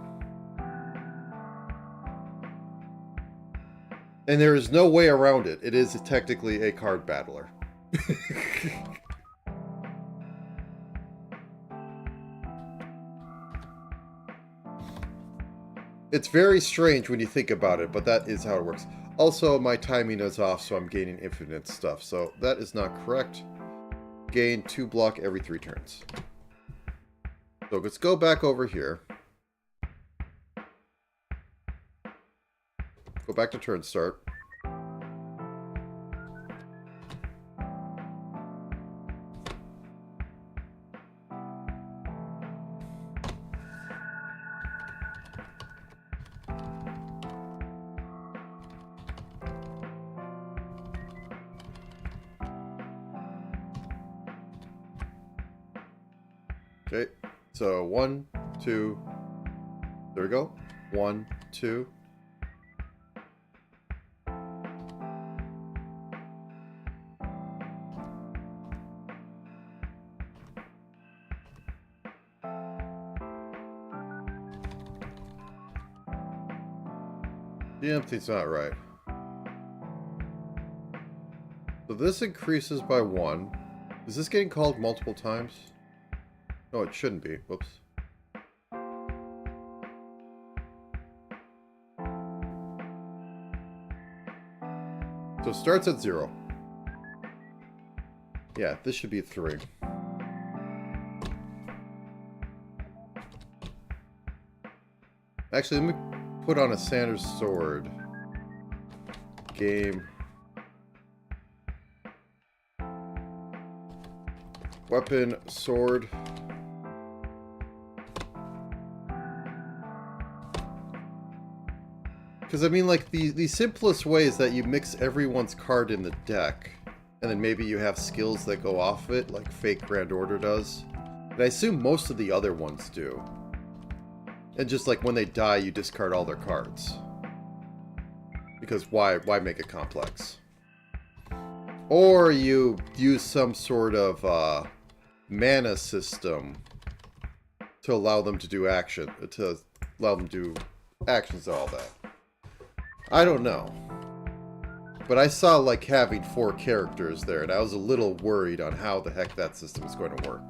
Speaker 1: And there is no way around it. It is technically a card battler. It's very strange when you think about it, but that is how it works. Also, my timing is off, so I'm gaining infinite stuff. So that is not correct. Gain 2 block every 3 turns. So let's go back over here. Go back to turn start. Okay, so 1, 2, there we go. 1, 2. The empty's not right. So this increases by 1. Is this getting called multiple times? No, it shouldn't be. Whoops. So it starts at 0. Yeah, this should be 3. Actually, let me put on a Sanders sword. Game. Weapon, sword. Because, I mean, like, the simplest way is that you mix everyone's card in the deck, and then maybe you have skills that go off it, like Fate Grand Order does. And I assume most of the other ones do. And just, like, when they die, you discard all their cards. Because why make it complex? Or you use some sort of, mana system to allow them to do action, to allow them to do actions and all that. I don't know. But I saw like having 4 characters there, and I was a little worried on how the heck that system is going to work.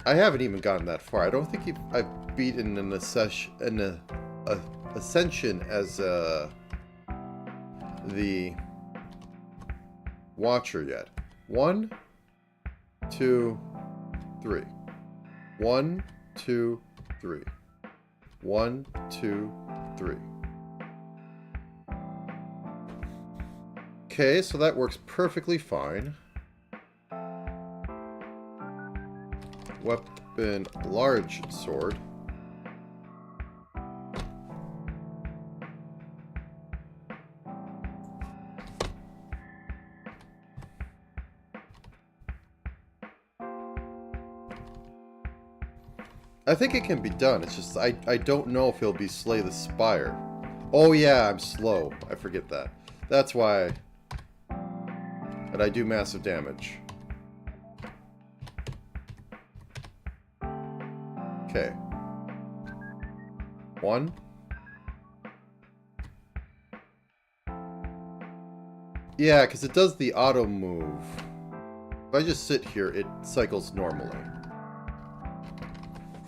Speaker 1: I haven't even gotten that far. I don't think I've beaten an ascension as the Watcher yet. 1, 2, 3. 1, 2, 3. 1, 2, 3. Okay, so that works perfectly fine. Weapon, large sword. I think it can be done. It's just I don't know if it'll be Slay the Spire. Oh yeah, I'm slow. I forget that. That's why. And I do massive damage. Okay. 1. Yeah, because it does the auto move. If I just sit here, it cycles normally.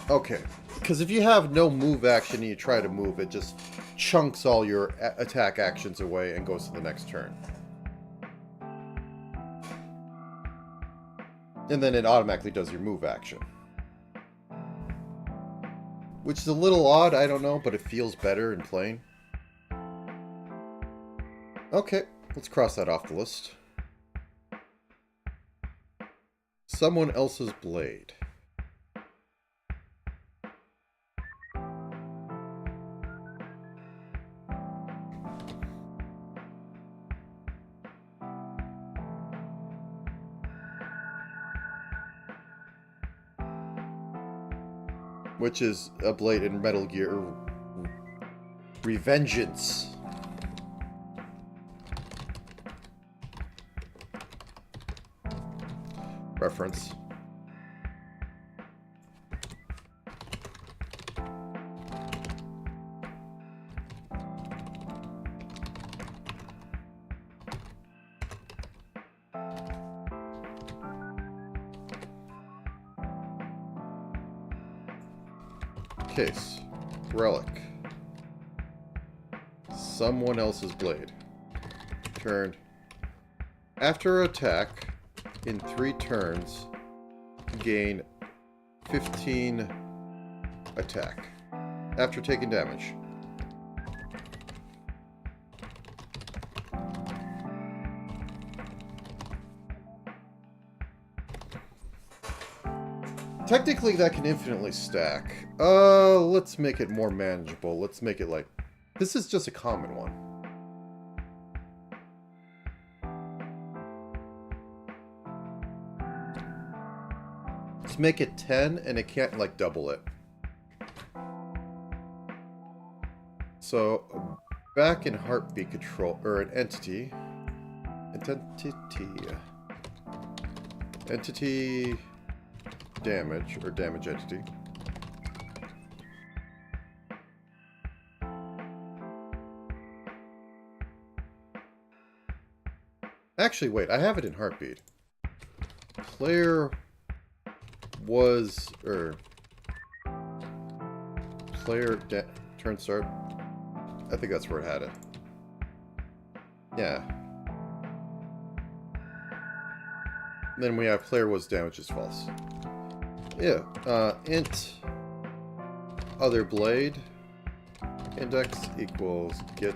Speaker 1: Okay, because if you have no move action and you try to move, it just chunks all your attack actions away and goes to the next turn. And then it automatically does your move action. Which is a little odd, I don't know, but it feels better in playing. Okay, let's cross that off the list. Someone else's blade. Which is a blade in Metal Gear Revengeance. Reference. Case. Relic. Someone else's blade. Turned. After attack, in 3 turns, gain 15 attack. After taking damage. Technically, that can infinitely stack. Let's make it more manageable. Let's make it like... This is just a common one. Let's make it 10, and it can't, like, double it. So, back in Heartbeat Control... Or an entity... Entity... damage, or damage entity. Actually, wait, I have it in Heartbeat. Player was, player turn start. I think that's where it had it. Yeah. Then we have player was damage is false. Yeah, int other blade index equals get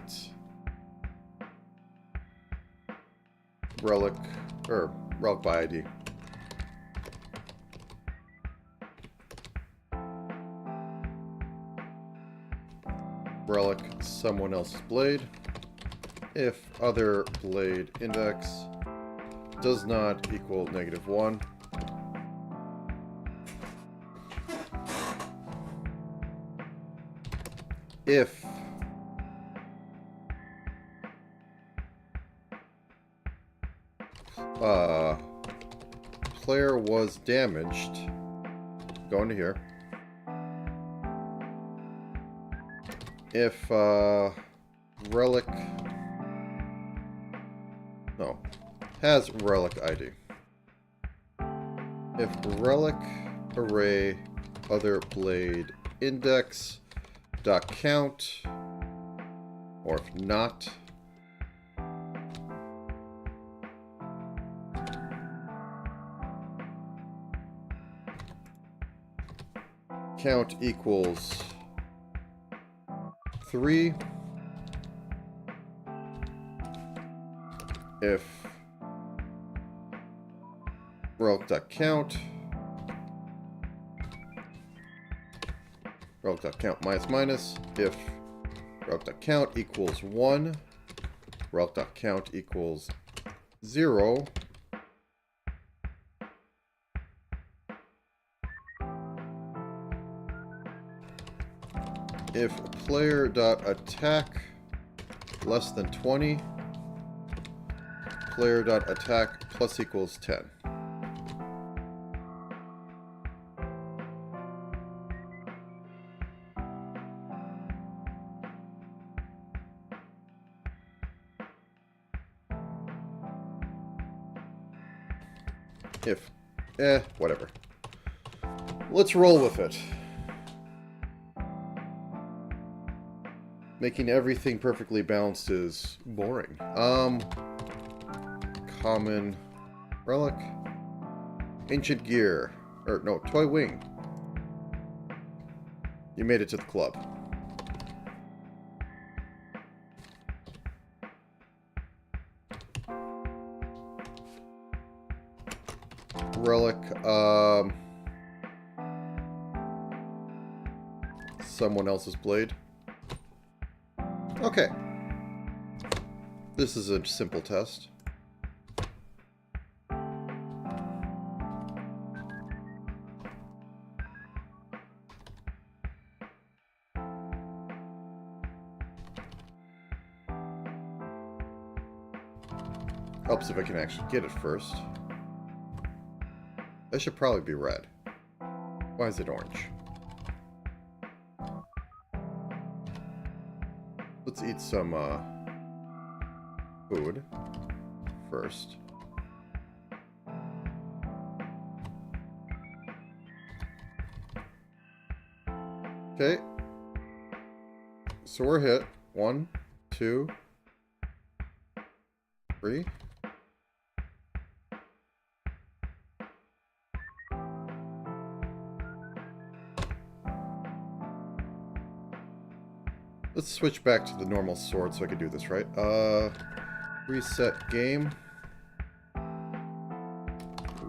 Speaker 1: relic, or relic by ID. Relic someone else's blade. If other blade index does not equal -1. If was damaged, go into here. If relic, no, has relic ID. If relic array other blade index dot count, or if not, count equals 3. If relic.count minus minus, if relic.count equals 1, relic.count equals 0, if player.attack less than 20, player.attack plus equals 10. If, whatever. Let's roll with it. Making everything perfectly balanced is boring. Common relic. Ancient gear. Or, no, toy wing. You made it to the club. Relic, someone else's blade. Okay. This is a simple test. Helps if I can actually get it first. That should probably be red. Why is it orange? Let's eat some food first. Okay. So we're hit. 1, 2, 3. Let's switch back to the normal sword so I can do this, right? Reset game.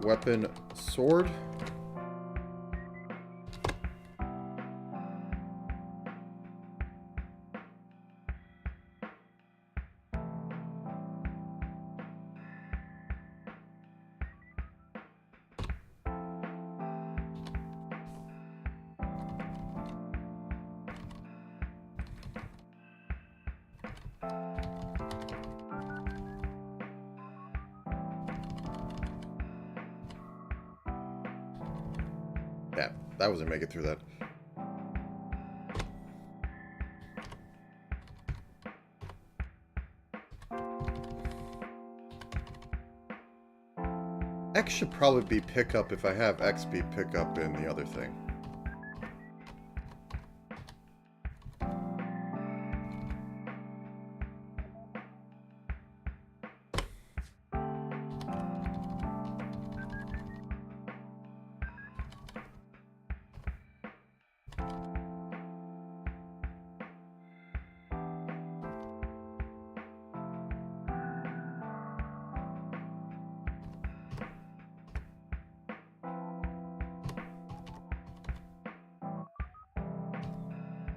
Speaker 1: Weapon, sword. Yeah, that wasn't make it through that. X should probably be pickup if I have X be pickup in the other thing.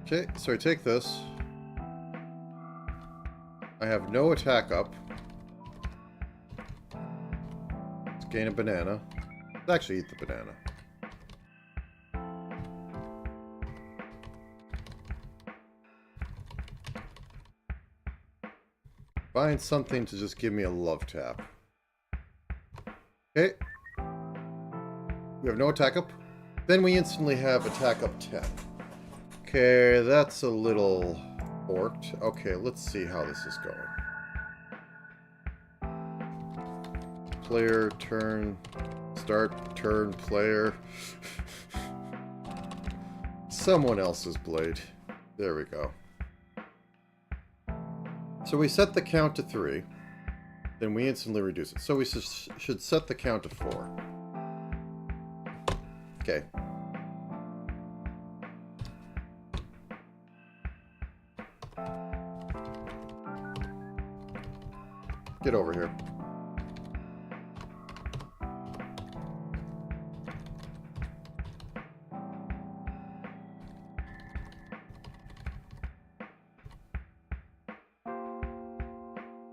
Speaker 1: Okay, so I take this. I have no attack up. Let's gain a banana. Let's actually eat the banana. Find something to just give me a love tap. Okay. have no attack up. Then we instantly have attack up 10. Okay, that's a little forked. Okay, let's see how this is going. Player, turn, start, turn, player. Someone else's blade. There we go. So we set the count to 3. Then we instantly reduce it. So we should set the count to 4. Okay. Get over here.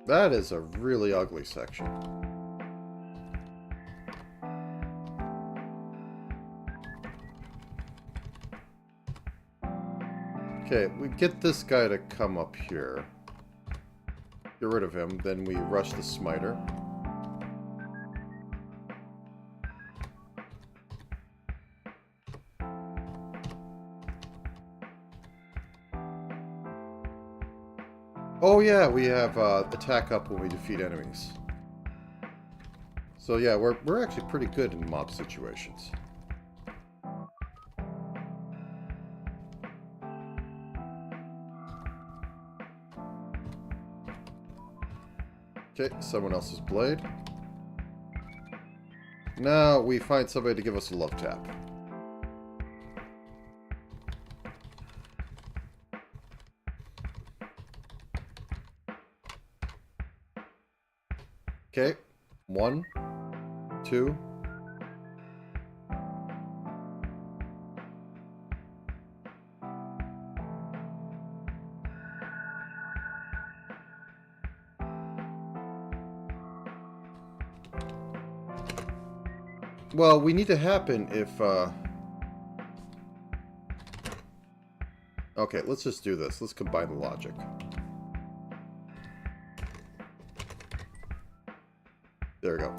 Speaker 1: That is a really ugly section. Okay, we get this guy to come up here. Get rid of him, then we rush the smiter. Oh yeah, we have attack up when we defeat enemies. So yeah, we're actually pretty good in mob situations. Okay, someone else's blade. Now we find somebody to give us a love tap. Okay, 1, 2. Well, we need to happen if, okay, let's just do this. Let's combine the logic. There we go.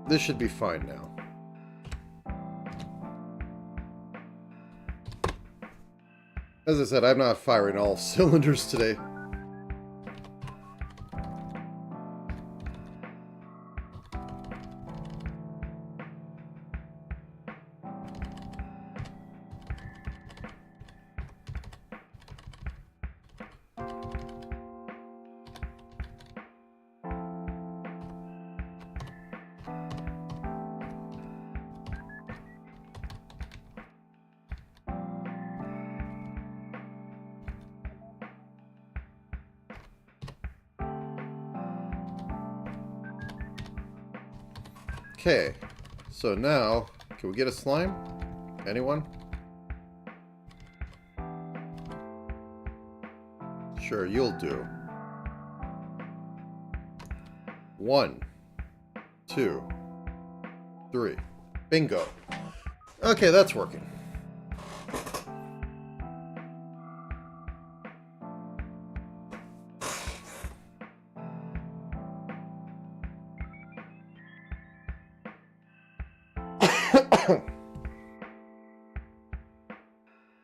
Speaker 1: This should be fine now. As I said, I'm not firing all cylinders today. Okay, so now, can we get a slime? Anyone? Sure, you'll do. 1, 2, 3. Bingo. Okay, that's working.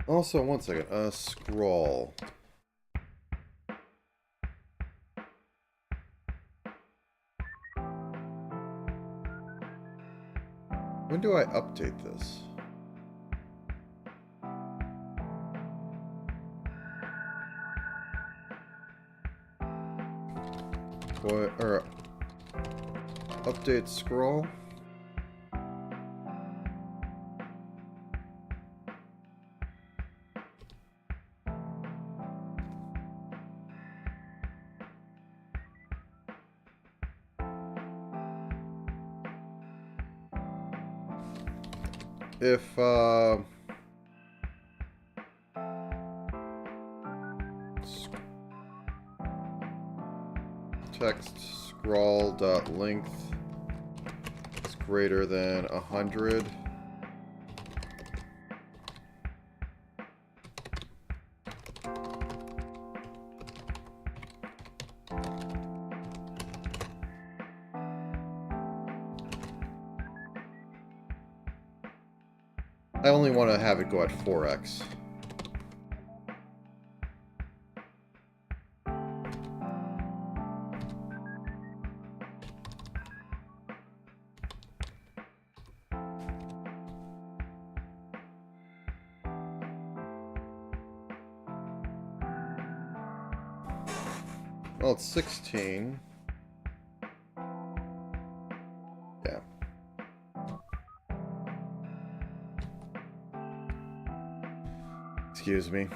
Speaker 1: Also, one second. Scroll. When do I update this? What, or update scroll? If text scroll dot length is greater than 100, I only want to have it go at 4x. Well, it's 16. Yeah. Excuse me.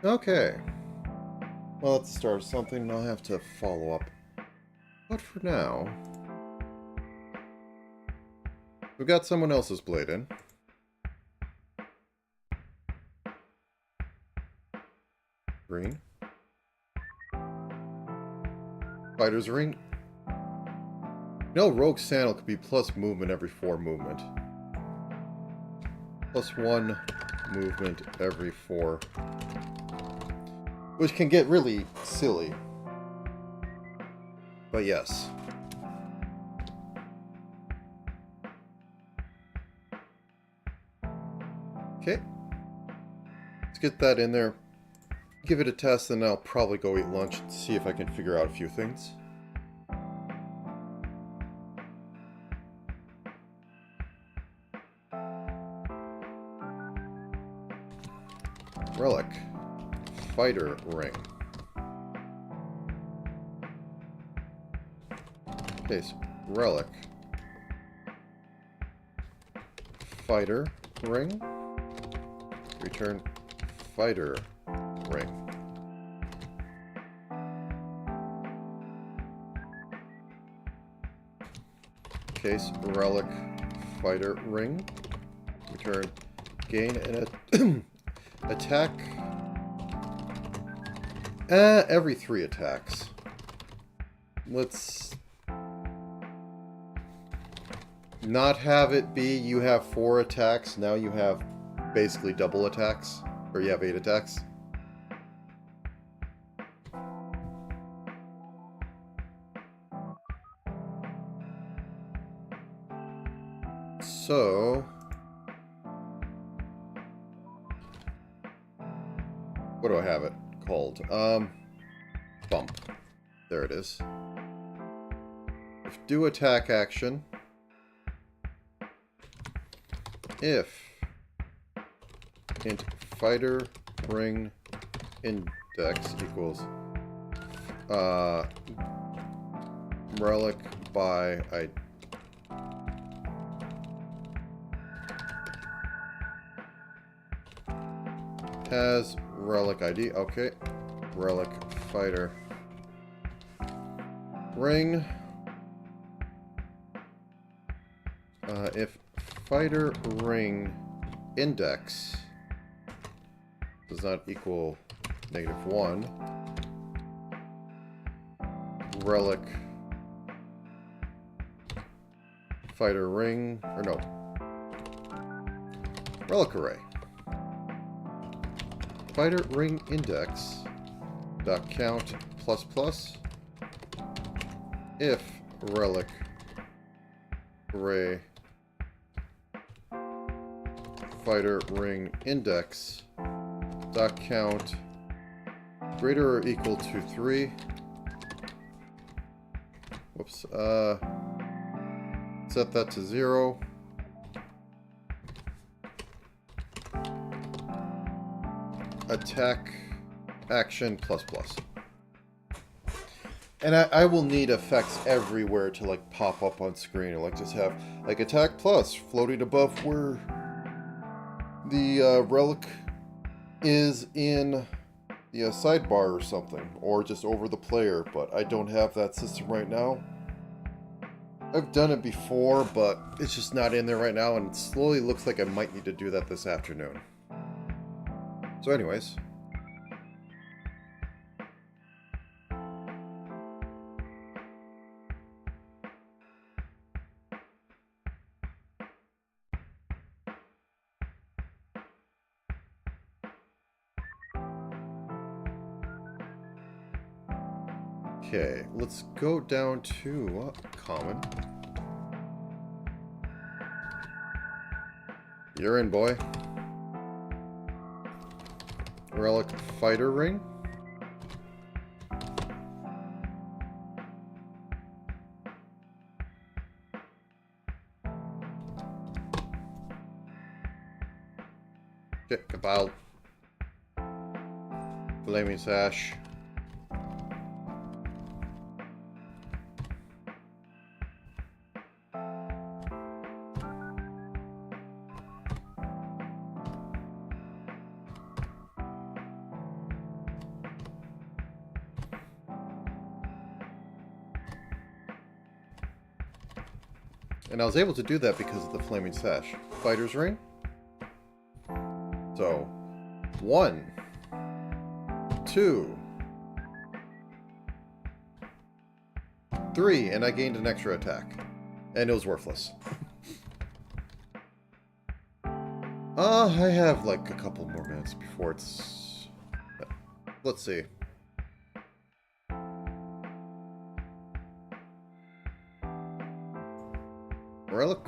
Speaker 1: Okay. Well, that's the start of something, and I'll have to follow up. But for now, we've got someone else's blade in. Green. Fighter's ring. No, Rogue Sandal could be plus movement every 4 movement. Plus 1 movement every 4. Which can get really silly. But yes. Okay. Let's get that in there. Give it a test, and I'll probably go eat lunch and see if I can figure out a few things. Relic. Fighter ring. Case. Relic. Fighter ring. Return fighter ring. Case relic fighter ring. Return gain an attack every 3 attacks. Let's not have it be you have 4 attacks, now you have basically double attacks, or you have 8 attacks. So, what do I have it called? Bump. There it is. If do attack action, if int fighter ring index equals relic by has relic ID. Okay. Relic fighter ring. If fighter ring index does not equal -1, relic fighter ring, or no, relic array. Fighter ring index dot count plus plus if relic array fighter ring index dot count greater or equal to 3. Whoops. Set that to 0. Attack action plus plus. And I will need effects everywhere to like pop up on screen, or like just have like attack plus floating above where the relic is in the sidebar or something, or just over the player, but I don't have that system right now. I've done it before, but it's just not in there right now, and it slowly looks like I might need to do that this afternoon. So anyways. Okay, let's go down to common. You're in, boy. Relic fighter ring. Okay, Cabal. Flaming Sash. And I was able to do that because of the Flaming Sash. Fighter's Ring. So, 1, 2, 3, and I gained an extra attack. And it was worthless. I have like a couple more minutes before it's... Let's see. Relic.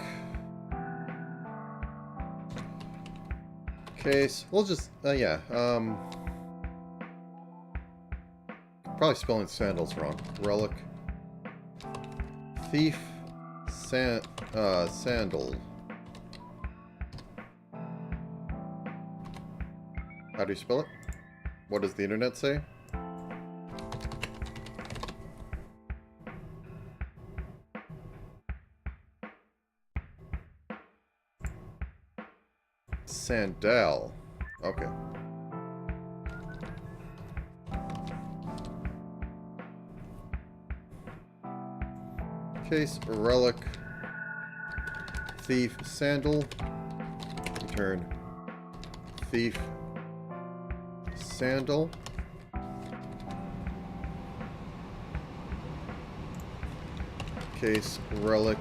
Speaker 1: Okay, so we'll just, yeah, probably spelling sandals wrong. Relic. Thief. Sandal. How do you spell it? What does the internet say? Sandal. Okay. Case, relic, thief, sandal. Return. Thief, sandal. Case, relic,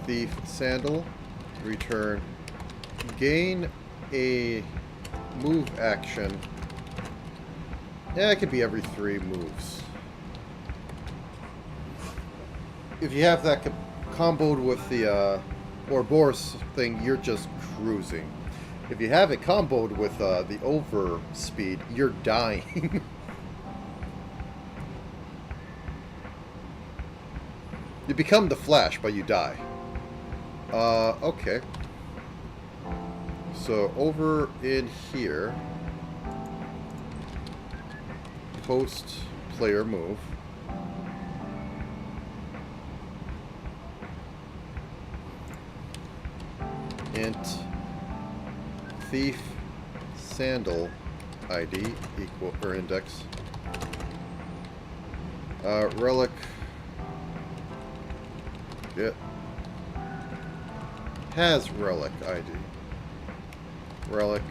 Speaker 1: thief, sandal. Return. Gain a move action. Yeah, it could be every 3 moves. If you have that comboed with the Ouroboros thing, you're just cruising. If you have it comboed with the over speed, you're dying. You become the Flash, but you die. Okay. So over in here, post player move. Int thief sandal ID equal or index. Relic. Yeah. Has relic ID. Relic.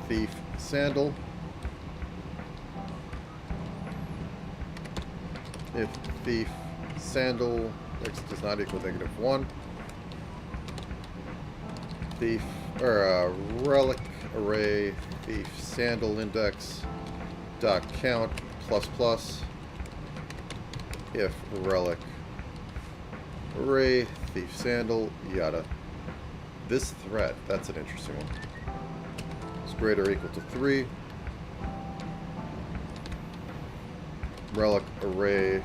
Speaker 1: Thief. Sandal. If thief sandal x does not equal -1. Thief or relic array thief sandal index dot count ++ if relic array thief sandal yada. This thread, that's an interesting one. Is greater or equal to 3. Relic array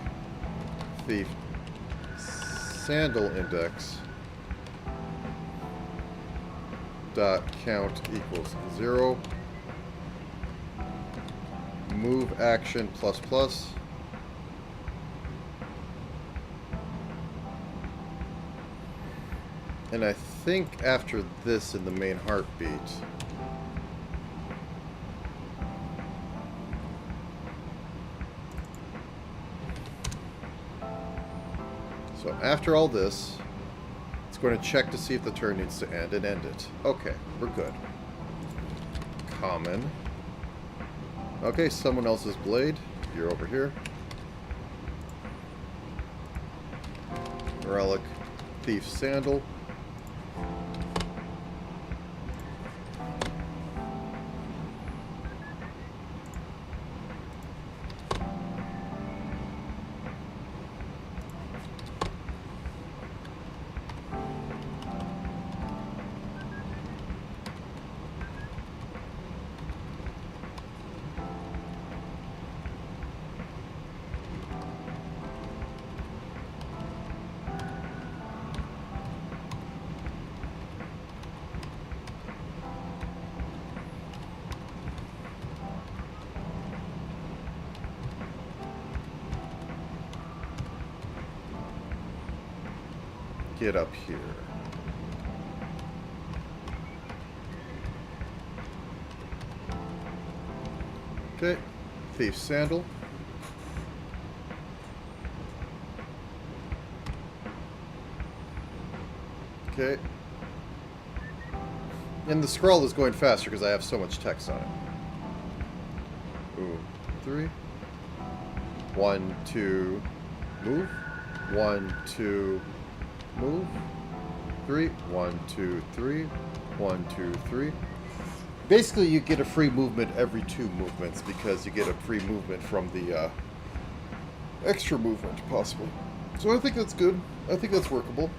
Speaker 1: thief sandal index dot count equals 0. Move action ++. And I think after this in the main heartbeat, so after all this, it's going to check to see if the turn needs to end and end it. Okay, we're good. Common. Okay, someone else's blade. You're over here. Relic. Thief sandal. Get up here. Okay. Thief sandal. Okay. And the scroll is going faster because I have so much text on it. Ooh. 3. 1, 2. Move. 1, 2. Move. 3. 1, 2, 3. 1, 2, 3. Basically, you get a free movement every 2 movements because you get a free movement from the extra movement, possibly. So I think that's good. I think that's workable.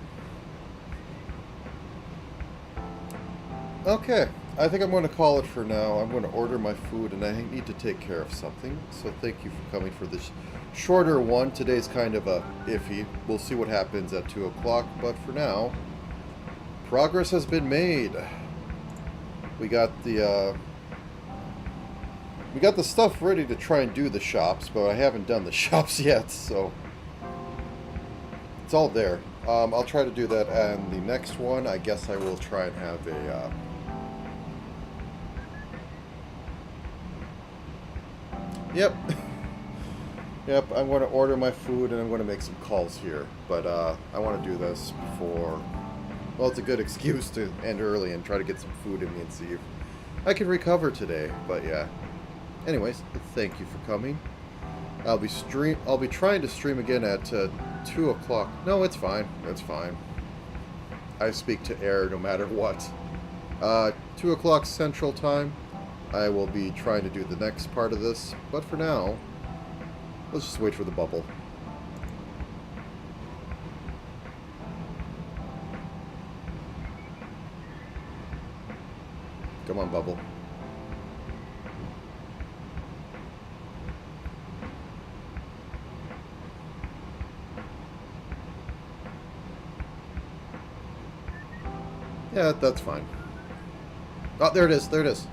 Speaker 1: Okay. I think I'm going to call it for now. I'm going to order my food, and I need to take care of something. So thank you for coming for this shorter one. Today's kind of a iffy. We'll see what happens at 2 o'clock. But for now, progress has been made. We got the stuff ready to try and do the shops, but I haven't done the shops yet, so it's all there. I'll try to do that, and the next one, I guess I will try and have a Yep. Yep, I'm going to order my food and I'm going to make some calls here. But I want to do this before... Well, it's a good excuse to end early and try to get some food in me and see if I can recover today. But yeah. Anyways, thank you for coming. I'll be trying to stream again at 2 o'clock. No, it's fine. It's fine. I speak to air no matter what. 2 o'clock Central Time. I will be trying to do the next part of this, but for now, let's just wait for the bubble. Come on, bubble. Yeah, that's fine. Oh, there it is. There it is.